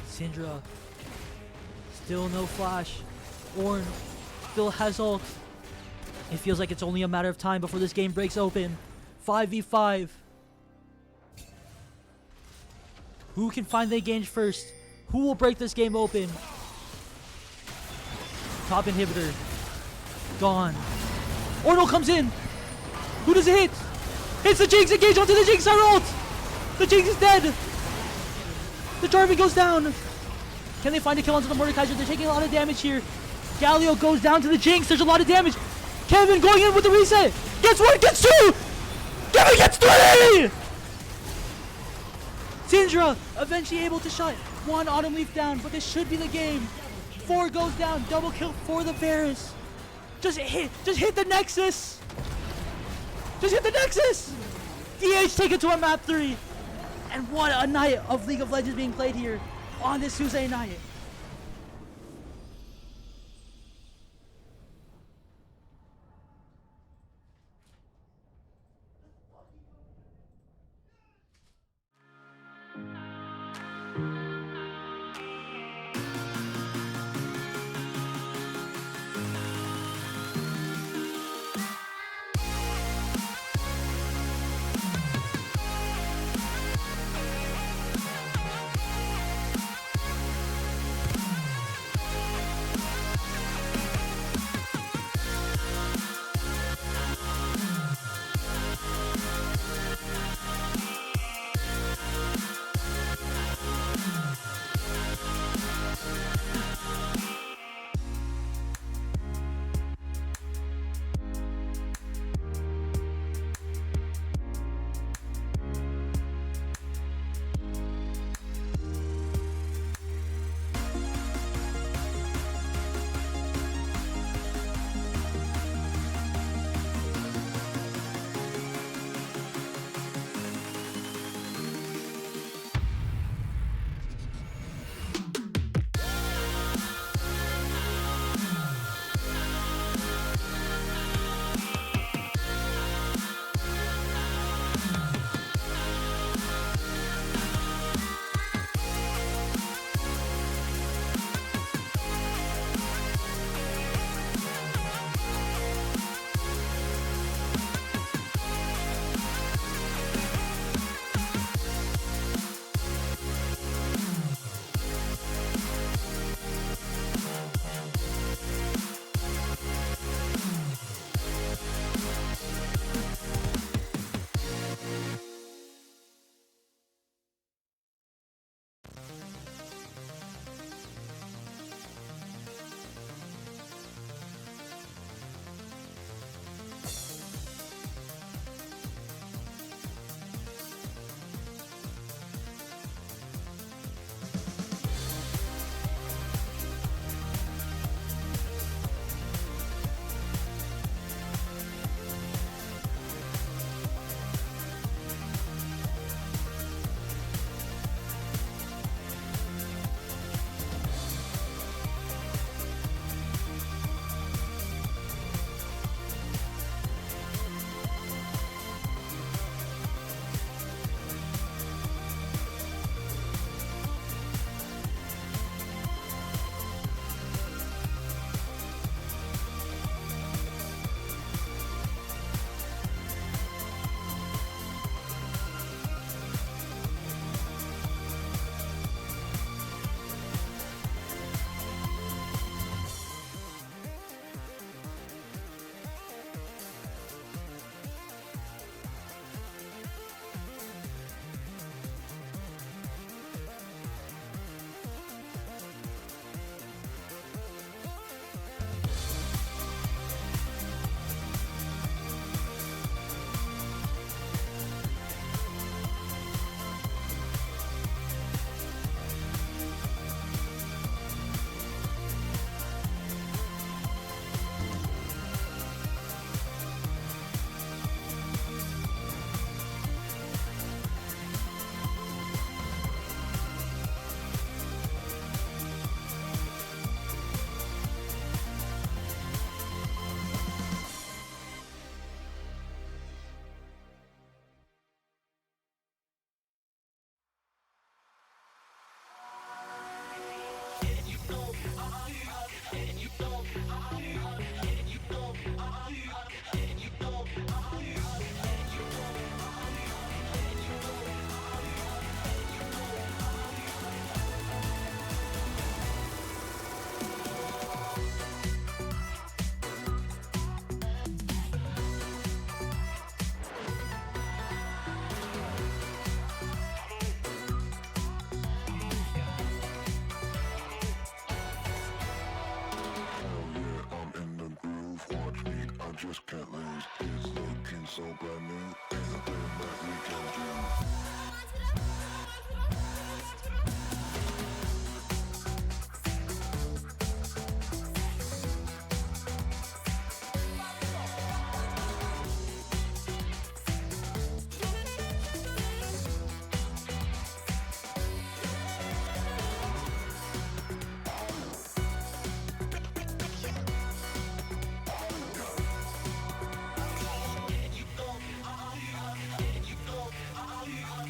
Syndra, still no flash. Ornn still has ult. It feels like it's only a matter of time before this game breaks open. 5v5. Who can find the engage first? Who will break this game open? Top inhibitor. Gone. Ornult comes in. Who does it hit? Hits the Jinx. Engage onto the Jinx. Our ult. The Jinx is dead. The Jarvan goes down. Can they find a kill onto the Mordekaiser? They're taking a lot of damage here. Galliol goes down to the Jinx. There's a lot of damage. Kevin going in with the reset. Gets one, gets two. Kevin gets three. Syndra eventually able to shut one Autumn Leaf down, but this should be the game. 4 goes down, double kill for the Bears. Just hit the Nexus. Just hit the Nexus. DH take it to a map 3. And what a night of League of Legends being played here on this Tuesday night. just can't lose. It's looking so brand new. Anything that we can do. You go,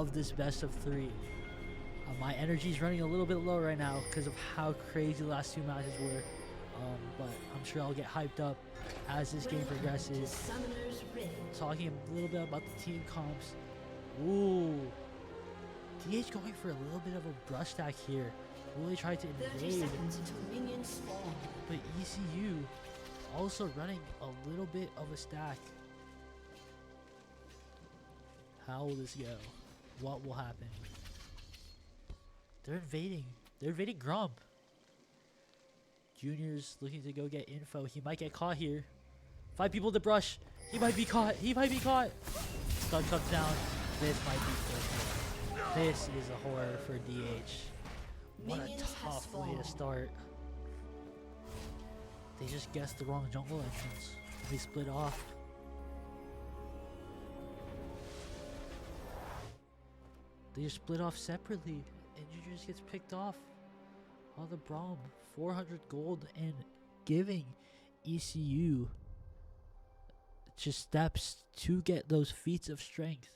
of this best of 3. My energy is running a little bit low right now because of how crazy the last 2 matches were. But I'm sure I'll get hyped up as this game progresses. Summoner's Rift. Talking a little bit about the team comps. Ooh. DH going for a little bit of a brush stack here. Really tried to 30 invade. seconds until minions spawn. But ECU also running a little bit of a stack. How will this go? What will happen? They're invading. They're invading Grump. Junior's looking to go get info. He might get caught here. 5 people to brush. He might be caught. He might be caught. Stun comes down. This might be horrible. This is a horror for DH. What a Minions have tough way to spawned. start. They just guessed the wrong jungle entrance. They split off. They just split off separately, and Ginger just gets picked off. On the Braum, 400 gold, and giving ECU just steps to get those feats of strength.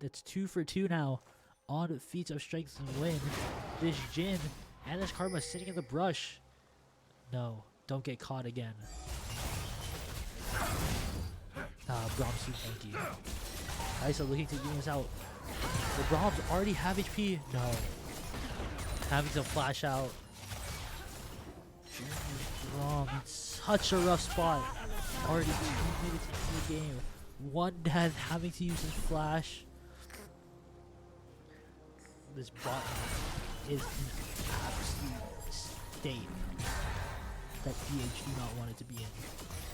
That's 2 for 2 now on feats of strength and win. This Jin and this Karma sitting in the brush. No, don't get caught again. Brahms, thank you. Kaisa looking to get us out. The Brahms already have HP. No. Having to flash out. Braum in such a rough spot. Already 2 minutes into the game. One death, having to use his flash. This bot is in absolute state that DH do not want it to be in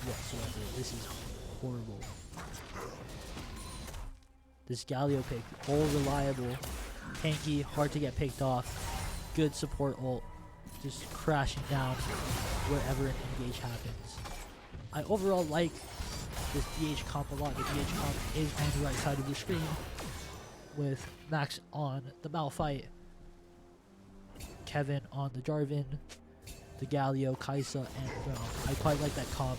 whatsoever. This is horrible. This Galio pick, all reliable, tanky, hard to get picked off. Good support ult, just crashing down wherever an engage happens. I overall like this DH comp a lot. The DH comp is on the right side of the screen with Max on the Malphite, Kevin on the Jarvan, the Galio, Kaisa, and Brown. I quite like that comp.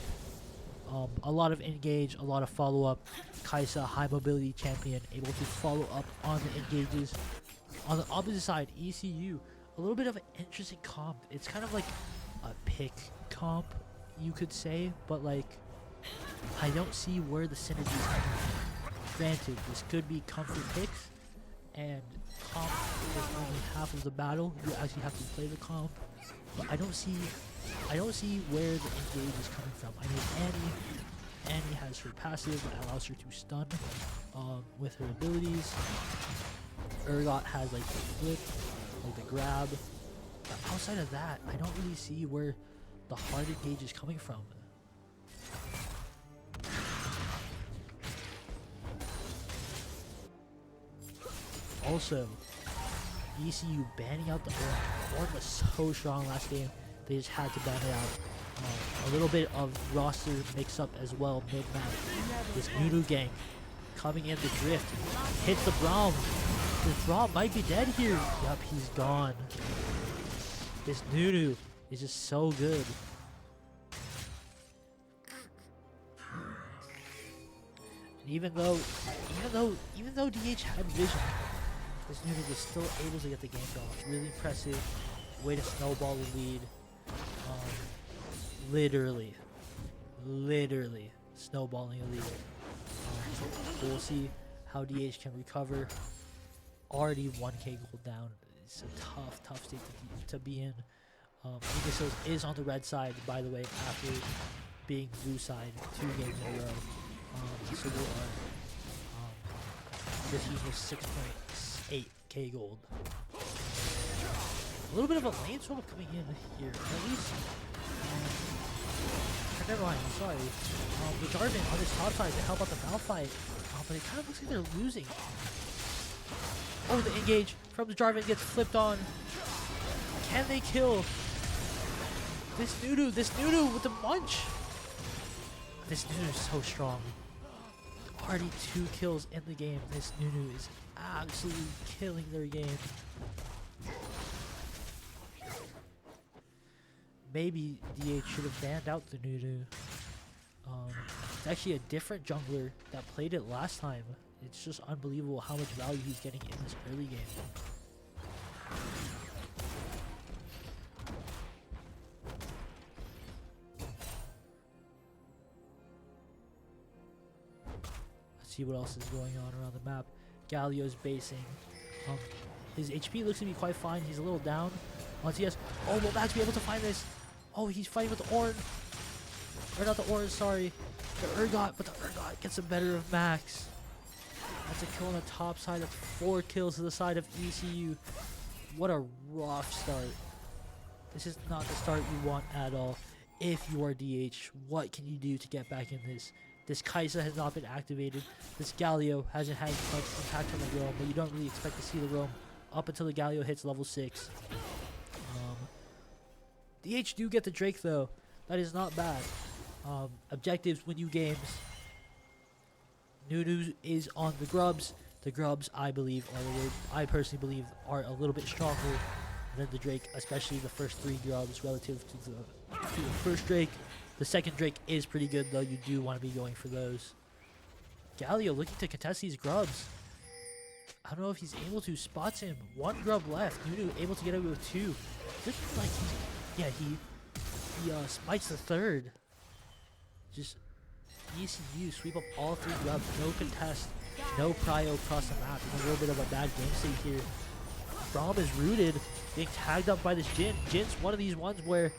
A lot of engage, a lot of follow up. Kaisa, high mobility champion, able to follow up on the engages. On the opposite side, ECU, a little bit of an interesting comp. It's kind of like a pick comp, you could say, but like, I don't see where the synergy is coming from. Granted, this could be comfort picks, and comp is only half of the battle. You actually have to play the comp, but I don't see where the engage is coming from. I mean, Annie has her passive that allows her to stun with her abilities. Urgot has like the flip, like the grab. But outside of that, I don't really see where the hard engage is coming from. Also, ECU banning out the Ornn. Ornn was so strong last game. They just had to ban it out. A little bit of roster mix-up as well mid-map. This Nunu gang coming in the drift. Hits the Braum. The Braum might be dead here. Yup, he's gone. This Nunu is just so good. And even though DH had vision, this Nunu was still able to get the game off. Really impressive way to snowball the lead. Literally snowballing a lead. We'll see how DH can recover. Already 1k gold down. It's a tough state to be in. Ubisoft is on the red side, by the way, after being blue side 2 games in a row. So we are this uses 6.8k gold. A little bit of a lane swap coming in here, at least. Never mind, I'm sorry. The Jarvan on his top side to help out the Malphite, but it kind of looks like they're losing. Oh, the engage from the Jarvan gets flipped on. Can they kill this Nunu? This Nunu with the munch. This Nunu is so strong. Already 2 kills in the game. This Nunu is absolutely killing their game. Maybe DH should have banned out the Nunu. It's actually a different jungler that played it last time. It's just unbelievable how much value he's getting in this early game. Let's see what else is going on around the map. Galio's basing. His HP looks to be quite fine. He's a little down. Once he has... Oh, will Max be able to find this? Oh, he's fighting with the Ornn. Or not the Ornn, sorry. The Urgot, but the Urgot gets the better of Max. That's a kill on the top side. That's 4 kills to the side of ECU. What a rough start. This is not the start you want at all. If you are DH, what can you do to get back in this? This Kai'Sa has not been activated. This Galio hasn't had much impact on the roam, but you don't really expect to see the roam up until the Galio hits level 6. DH do get the Drake though. That is not bad. Objectives win you games. Nunu is on the Grubs. The Grubs, I personally believe, are a little bit stronger than the Drake, especially the first 3 Grubs relative to the first Drake. The second Drake is pretty good though. You do want to be going for those. Galio looking to contest these Grubs. I don't know if he's able to. Spots him. 1 Grub left. Nunu able to get away with 2. Just like he smites the 3rd. Just ECU sweep up all 3 Grubs. No contest. No prio across the map. It's a little bit of a bad game state here. Braum is rooted. Being tagged up by this Jhin. Jin's one of these ones where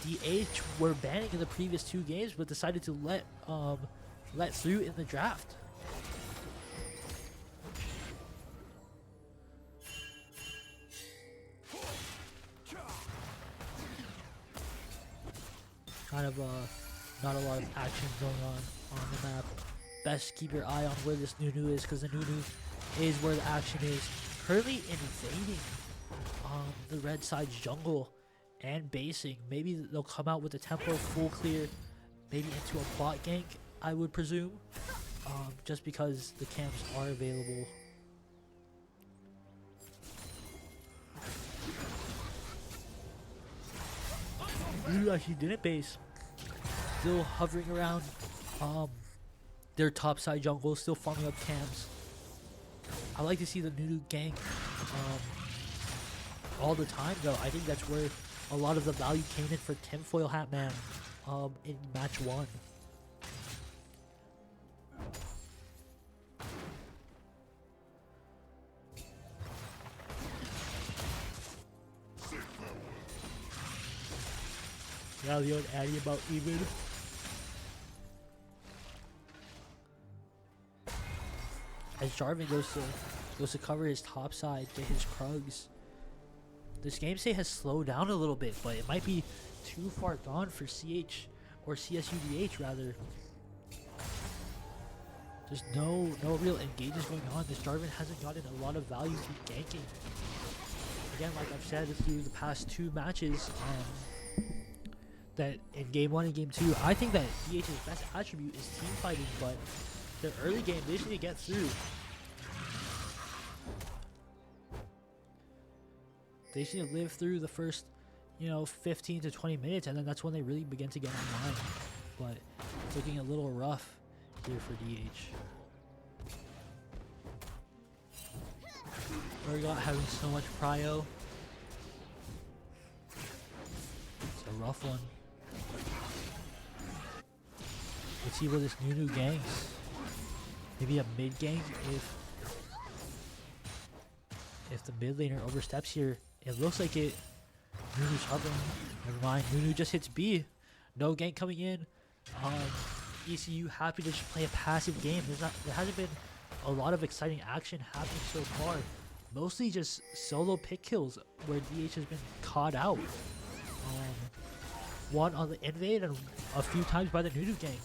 DH were banning in the previous 2 games, but decided to let through in the draft. Kind of not a lot of action going on the map. Best keep your eye on where this Nunu is, because the Nunu is where the action is. Currently invading the red side's jungle and basing. Maybe they'll come out with a tempo full clear, maybe into a bot gank, I would presume, just because the camps are available. Nunu actually didn't base. Still hovering around their top side jungle, still farming up camps. I like to see the Nunu gank all the time though. I think that's where a lot of the value came in for Tinfoil Hat Man in match 1. Galio and Addy about even. As Jarvan goes to cover his top side, get his Krugs. This game state has slowed down a little bit, but it might be too far gone for CH or CSUDH rather. There's no real engages going on. This Jarvan hasn't gotten a lot of value through ganking. Again, like I've said through the past 2 matches, that in game 1 and game 2, I think that DH's best attribute is team fighting, but the early game they just need to get through. They just need to live through the first, 15 to 20 minutes, and then that's when they really begin to get online. But it's looking a little rough here for DH. Urgot having so much prio. It's a rough one. Let's see where this Nunu ganks. Maybe a mid gank if the mid laner oversteps here. It looks like it. Nunu's hovering. Never mind. Nunu just hits B. No gank coming in. ECU happy to just play a passive game. There hasn't been a lot of exciting action happening so far. Mostly just solo pick kills where DH has been caught out. One on the invade and a few times by the Nunu gank.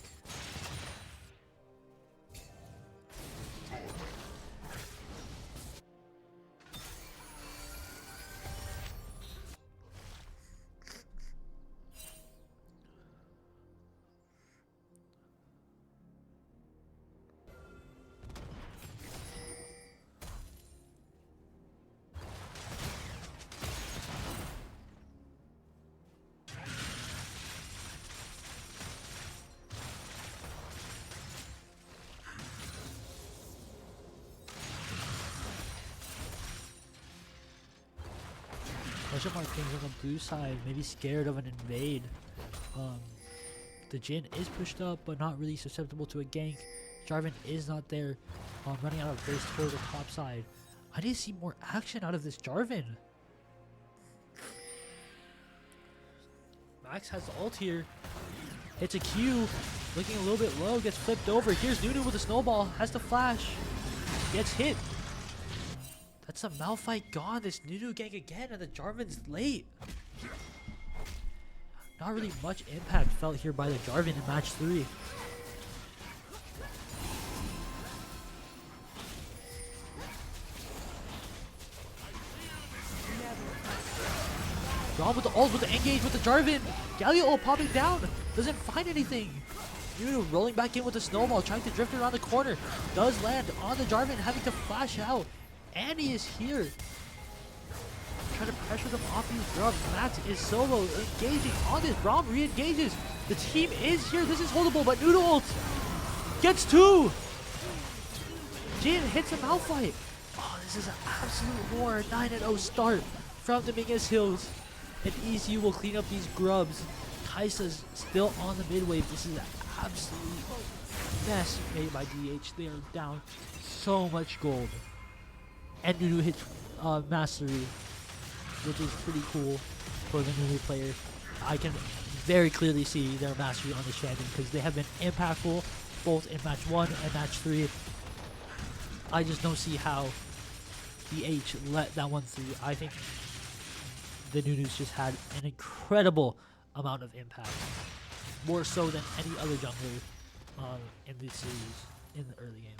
Question mark things on the blue side, maybe scared of an invade. The Jhin is pushed up, but not really susceptible to a gank. Jarvan is not there, running out of base toward the top side. I need to see more action out of this Jarvan. Max has the ult here. Hits a Q, looking a little bit low, gets flipped over. Here's Nunu with a snowball, has to flash, gets hit. That's a Malphite gone. This Nunu gank again, and the Jarvan's late. Not really much impact felt here by the Jarvan in match 3. Braum with the ult, with the engage with the Jarvan. Galio ult popping down. Doesn't find anything. Nunu rolling back in with the snowball, trying to drift around the corner. Does land on the Jarvan, having to flash out. Annie is here. Trying to pressure them off these grubs. Max is solo, engaging on this. Braum re-engages. The team is here. This is holdable, but Nunu ult gets 2. Jhin hits a Malphite. Oh, this is an absolute war. 9-0 start from the Mingus Hills. And ECU will clean up these grubs. Kai'Sa's still on the mid wave. This is an absolute mess made by DH. They are down so much gold. And Nunu hits Mastery, which is pretty cool for the Nunu player. I can very clearly see their Mastery on this champion because they have been impactful both in match 1 and match 3. I just don't see how DH let that one through. I think the Nunus just had an incredible amount of impact, more so than any other jungler in this series in the early game.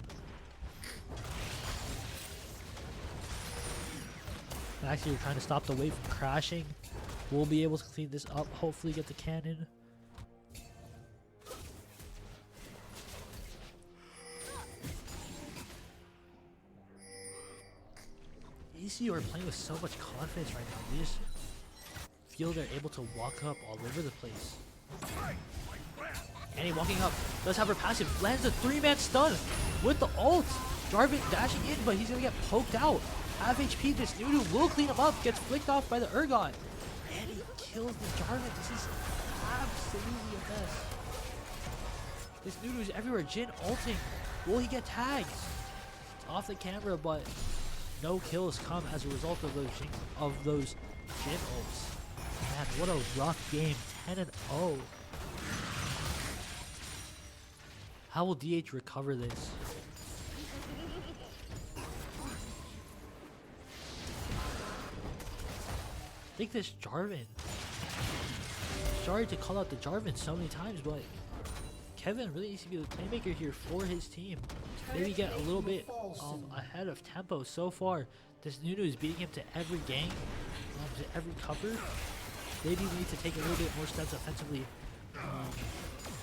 Actually, we're trying to stop the wave from crashing. We'll be able to clean this up, hopefully get the cannon. ECU are playing with so much confidence right now. They just feel they're able to walk up all over the place. Annie walking up, does have her passive, lands a 3-man stun with the ult. Jarvan dashing in, but he's gonna get poked out. Half HP, this Nunu will clean him up, gets flicked off by the Urgot. And he kills the Jarvan. This is absolutely a mess. This Nunu's everywhere. Jhin ulting. Will he get tagged? It's off the camera, but no kills come as a result of those Jhin ults. Man, what a rough game. 10-0. How will DH recover this? I think this Jarvan. Sorry to call out the Jarvan so many times, but Kevin really needs to be the playmaker here for his team. Maybe get a little bit ahead of tempo. So far, this Nunu is beating him to every game, to every cover. Maybe we need to take a little bit more steps offensively.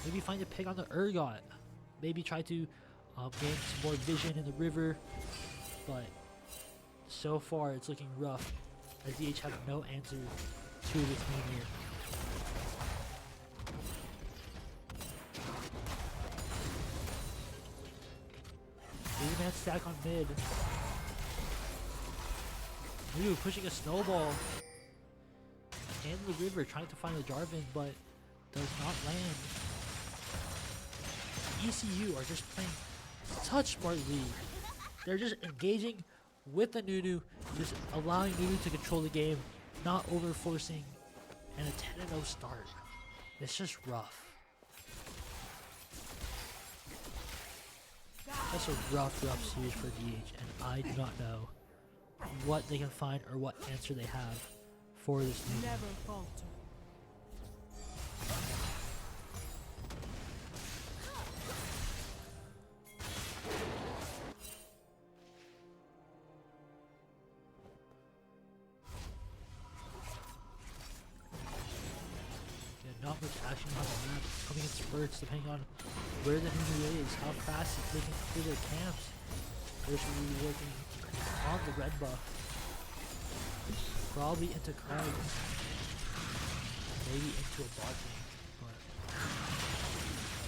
Maybe find a pick on the Urgot. Maybe try to gain some more vision in the river. But so far, it's looking rough, as DH have no answer to this team here. Man stack on mid. Nunu pushing a snowball in the river, trying to find the Jarvan, but does not land. ECU are just playing such smartly. They're just engaging with the Nunu, just allowing Nunu to control the game, not over forcing, and a 10-0 start. It's just rough. That's a rough series for DH, and I do not know what they can find or what answer they have for this Nunu. Never falter. Not much action on the map, coming in spurts depending on where the Nunu is, how fast they can clear their camps. First we'll be working on the red buff. Probably into Crags. Maybe into a bot tank, but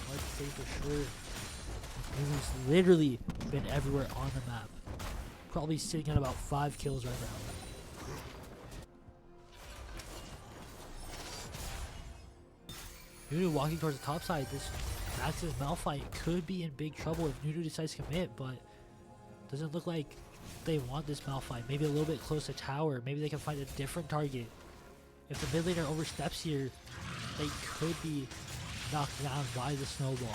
hard to say for sure. Nunu's literally been everywhere on the map. Probably sitting at about 5 kills right now. Nunu walking towards the top side. This Max's Malphite could be in big trouble if Nunu decides to commit, but doesn't look like they want this Malphite. Maybe a little bit close to tower. Maybe they can find a different target. If the mid laner oversteps here, they could be knocked down by the snowball.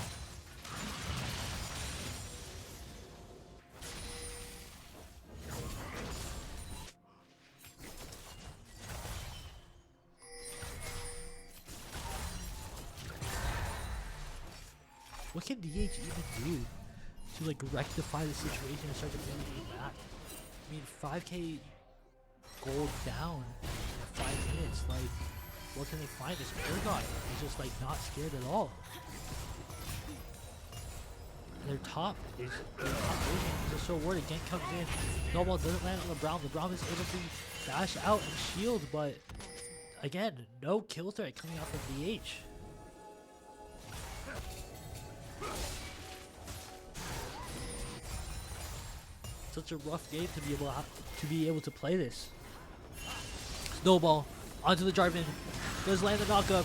What can DH even do to like rectify the situation and start to bring the game back? I mean, 5k gold down in 5 minutes. Like, what can they find? This Urgot is just like not scared at all. Their top vision is just so worried. Gank comes in. Snowball doesn't land on the Braum. The Braum is able to dash out and shield, but again, no kill threat coming out from DH. Such a rough game to be able to play this. Snowball onto the Jarvan. Does land the knockup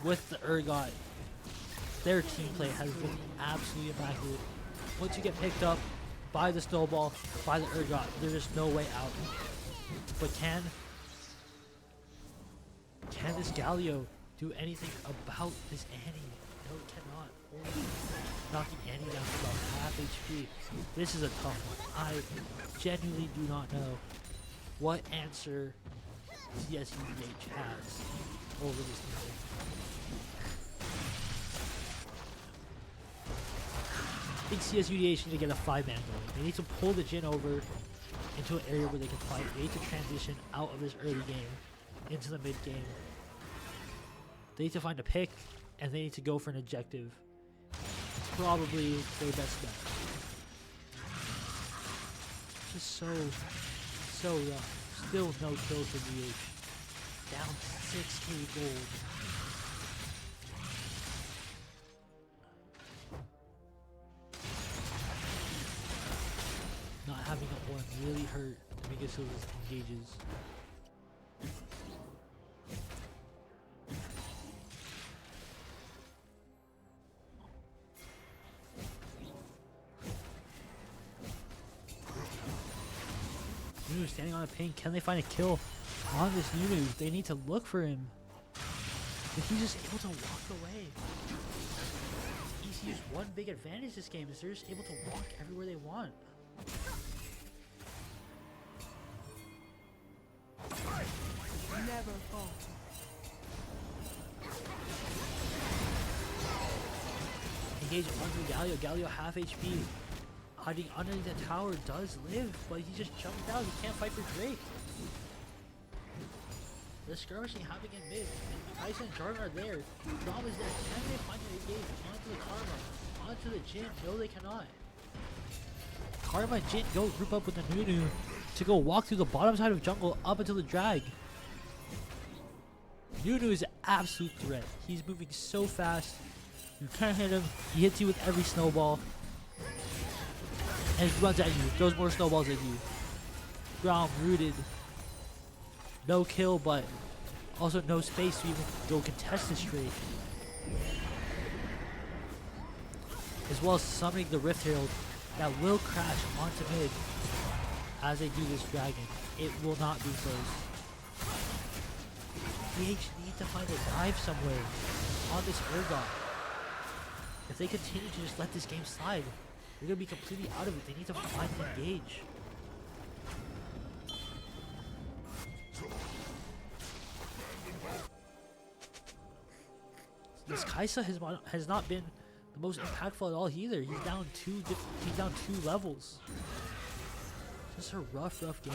with the Urgot. Their team play has been absolutely immaculate. Once you get picked up by the Snowball, by the Urgot, there is no way out. But can this Galio do anything about this Annie? No, it cannot. Only knocking Annie down to about half HP. This is a tough one. I genuinely do not know what answer CSUDH has over this game. I think CSUDH need to get a 5-man going. They need to pull the Jhin over into an area where they can fight. They need to transition out of this early game into the mid game. They need to find a pick, and they need to go for an objective. Probably their best bet. Just so rough. Still no kills for DH. Down 6k gold. Not having a one really hurt Miguel engages. Nunu standing on a ping. Can they find a kill on this Nunu? They need to look for him. But he's just able to walk away. ECU's one big advantage this game is they're just able to walk everywhere they want. Never fall. Engage onto Galio. Galio half HP. Hiding underneath the tower does live, but he just jumped out. He can't fight for Drake. The skirmishing happening in mid. Tyson and Jarvan are there. Braum is there. Can they find an engage onto the Karma? Onto the Jhin? No, they cannot. Karma and Jhin go group up with the Nunu to go walk through the bottom side of jungle up until the drag. Nunu is an absolute threat. He's moving so fast. You can't hit him. He hits you with every snowball. And he runs at you. Throws more snowballs at you. Braum rooted. No kill, but also no space to even go contest this trade. As well as summoning the Rift Herald that will crash onto mid as they do this dragon. It will not be close. DH need to find a dive somewhere on this Urgot. If they continue to just let this game slide, they're going to be completely out of it. They need to find an engage. This Kaisa has not been the most impactful at all either. He's down two levels. Just a rough game.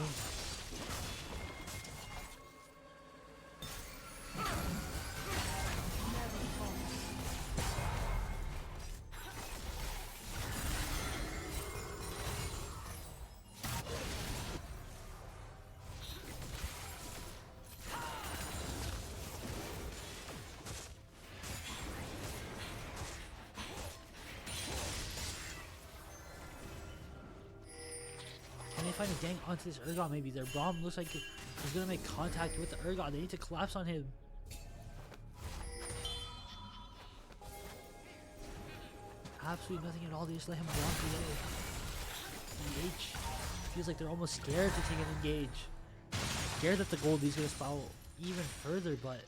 Can they find a gang onto this Urgot maybe? Their Braum looks like he's gonna make contact with the Urgot. They need to collapse on him. absolutely nothing at all. They just let him walk away. EH feels like they're almost scared to take an engage. Scared that the Goldie's gonna spiral even further, but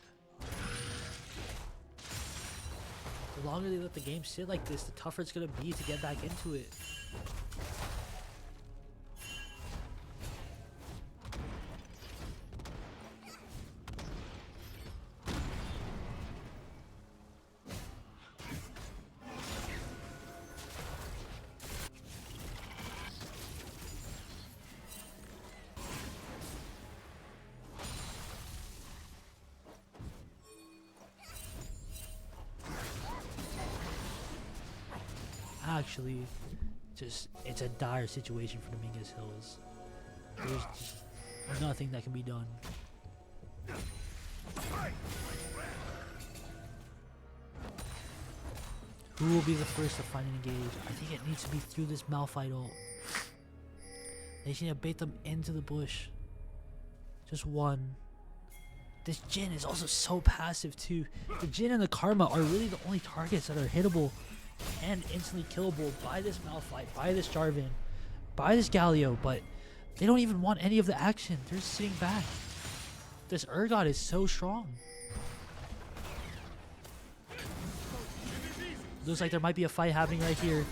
the longer they let the game sit like this, the tougher it's gonna be to get back into it. Actually, it's a dire situation for Dominguez Hills. There's just nothing that can be done. Who will be the first to find an engage? I think it needs to be through this Malphite ult. They just need to bait them into the bush. Just one. This Jhin is also so passive too. The Jhin and the Karma are really the only targets that are hittable and instantly killable by this Malphite, by this Jarvan, by this Galio, but they don't even want any of the action. They're just sitting back. This Urgot is so strong. Looks like there might be a fight happening right here.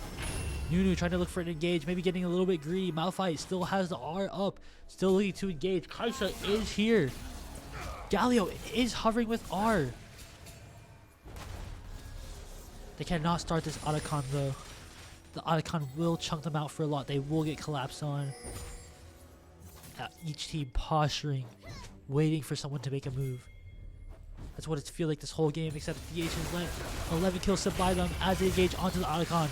Nunu trying to look for an engage, maybe getting a little bit greedy. Malphite still has the R up, still looking to engage. Kai'Sa is here. Galio is hovering with R. They cannot start this Otacon though. The Otacon will chunk them out for a lot. They will get collapsed on. Each team posturing, waiting for someone to make a move. That's what it feels like this whole game, except DH has let 11 kills slip by them as they engage onto the Otacon.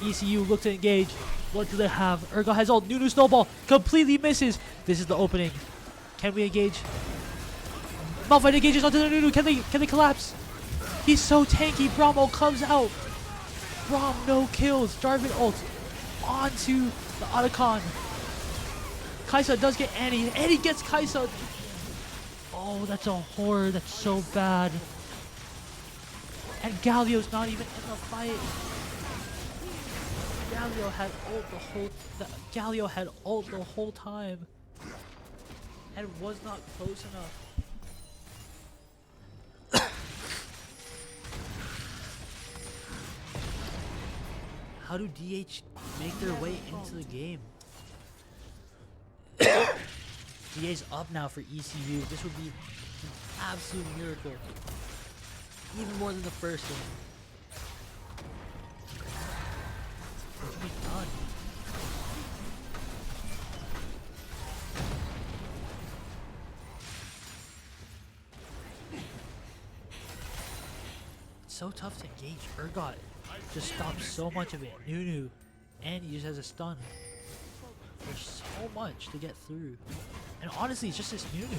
ECU look to engage. What do they have? Urgot has ult. Nunu snowball completely misses. This is the opening. Can we engage? Malphite engages onto the Nunu. Can they collapse? He's so tanky. Brahmo comes out. Braum no kills. Jarvan ult onto the Otacon. Kai'Sa does get Annie. Annie gets Kai'Sa. Oh, that's a horror. That's so bad. And Galio's not even in the fight. Galio had ult the whole time and was not close enough. How do DH make their way into the game? DA's up now for ECU. This would be an absolute miracle. Even more than the first one. What can be done? It's so tough to engage. Urgot just stops so much of it. Nunu, and he just has a stun. There's so much to get through. And honestly, it's just this Nunu.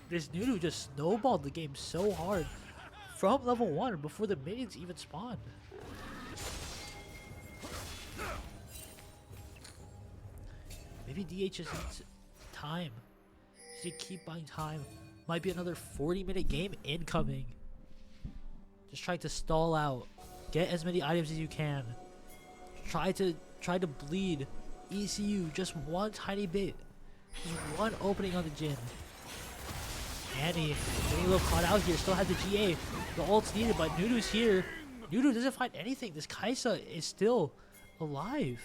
This Nunu just snowballed the game so hard from level 1 before the minions even spawned. Maybe DH just needs time. Just keep buying time. Might be another 40-minute game incoming. Just try to stall out. Get as many items as you can. Try to bleed ECU just one tiny bit. Just one opening on the Jhin. Annie getting a little caught out here. Still has the GA. The ult's needed, but Nunu's here. Nunu doesn't find anything. This Kai'Sa is still alive.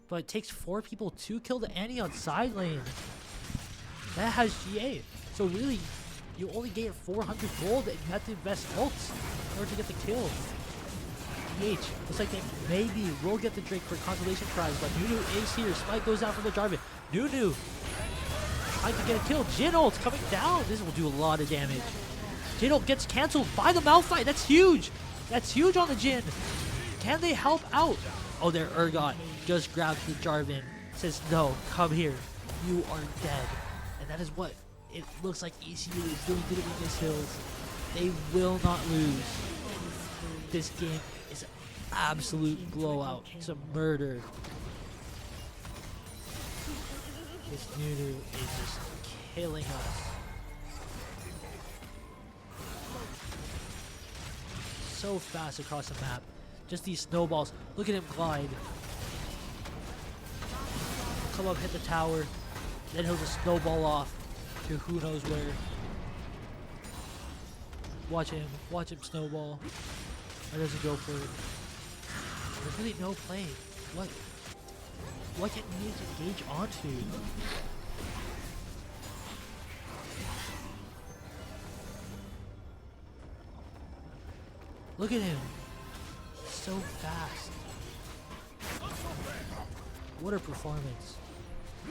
But it takes 4 people to kill the Annie on side lane. That has GA. So really, you only gain 400 gold and you have to invest ults in order to get the kill. DH looks like they maybe will get the Drake for consolation prize, but Nunu is here. Spike goes down from the Jarvan. Nunu trying to get a kill. Jhin ult coming down. This will do a lot of damage. Jhin ult gets cancelled by the Malphite. That's huge. That's huge on the Jhin. Can they help out? Oh, their Urgot just grabs the Jarvan. Says, no, come here. You are dead. And that is what it looks like ECU is doing to the Dominguez Hills. They will not lose. This game is an absolute blowout. It's a murder. This Nunu is just killing us. so fast across the map. Just these snowballs. Look at him glide. Come up, hit the tower. Then he'll just snowball off to who knows where. Watch him snowball. Or does he go for it? There's really no play. What can he engage onto? Look at him. So fast. What a performance.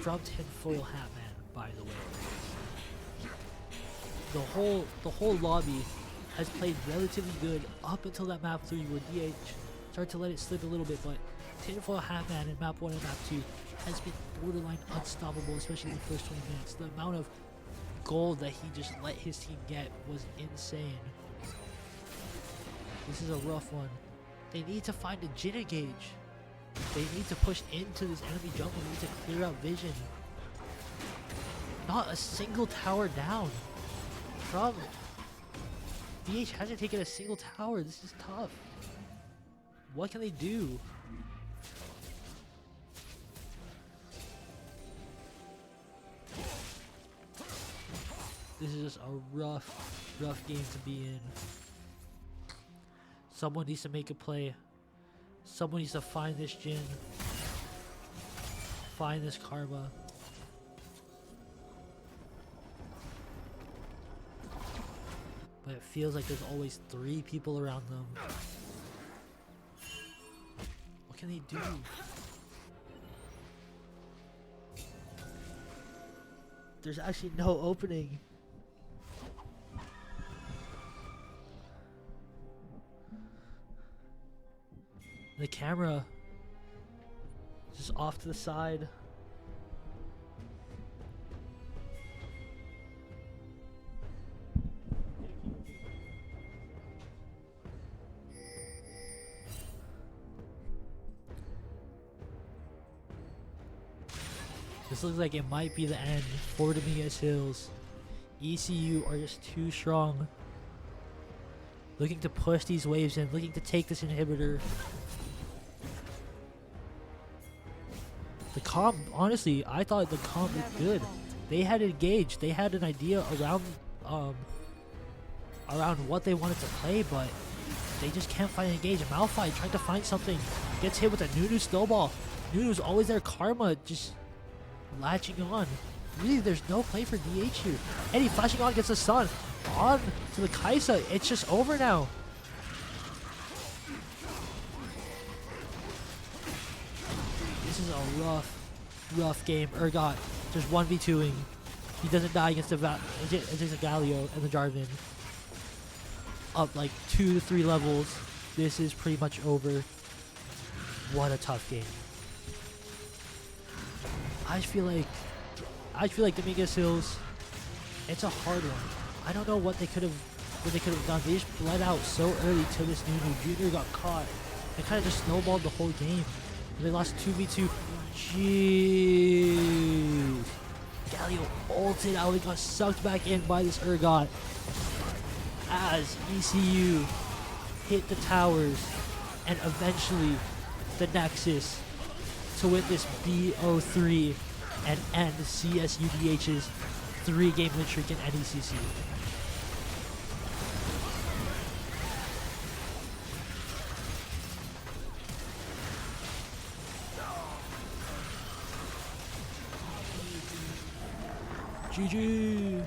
From Tinfoil Hat Man, by the way. The whole lobby has played relatively good up until that map 3 where DH started to let it slip a little bit, but Tinfoil Hat Man in map 1 and map 2 has been borderline unstoppable, especially in the first 20 minutes. The amount of gold that he just let his team get was insane. This is a rough one. They need to find a Jin engage. They need to push into this enemy jungle. They need to clear out vision. Not a single tower down. From VH hasn't taken a single tower. This is tough. What can they do? This is just a rough game to be in. Someone needs to make a play. Someone needs to find this Jin. Find this Karma. But it feels like there's always 3 people around them. What can they do? There's actually no opening. The camera just off to the side. This looks like it might be the end for Dominguez Hills. ECU are just too strong. Looking to push these waves in, looking to take this inhibitor. The comp, honestly, I thought the comp looked good. They had engaged. They had an idea around what they wanted to play, but they just can't find an engage. Malphite trying to find something, gets hit with a Nunu snowball. Nunu's always there. Karma just latching on. Really, there's no play for DH here. Eddie flashing on gets the sun on to the Kaisa. It's just over now. This is a rough game. Urgot just 1v2ing. He doesn't die against the Galio and the Jarvan. Up like 2 to 3 levels. This is pretty much over. What a tough game. I feel like Dominguez Hills, it's a hard one. I don't know what they could have done. They just bled out so early to this Nunu. Junior got caught. They kind of just snowballed the whole game. They lost 2v2. Jeez. Galio ulted out. He got sucked back in by this Urgot. As ECU hit the towers and eventually the Nexus to win this BO3 and end CSUDH's 3-game win streak in NECC. GG!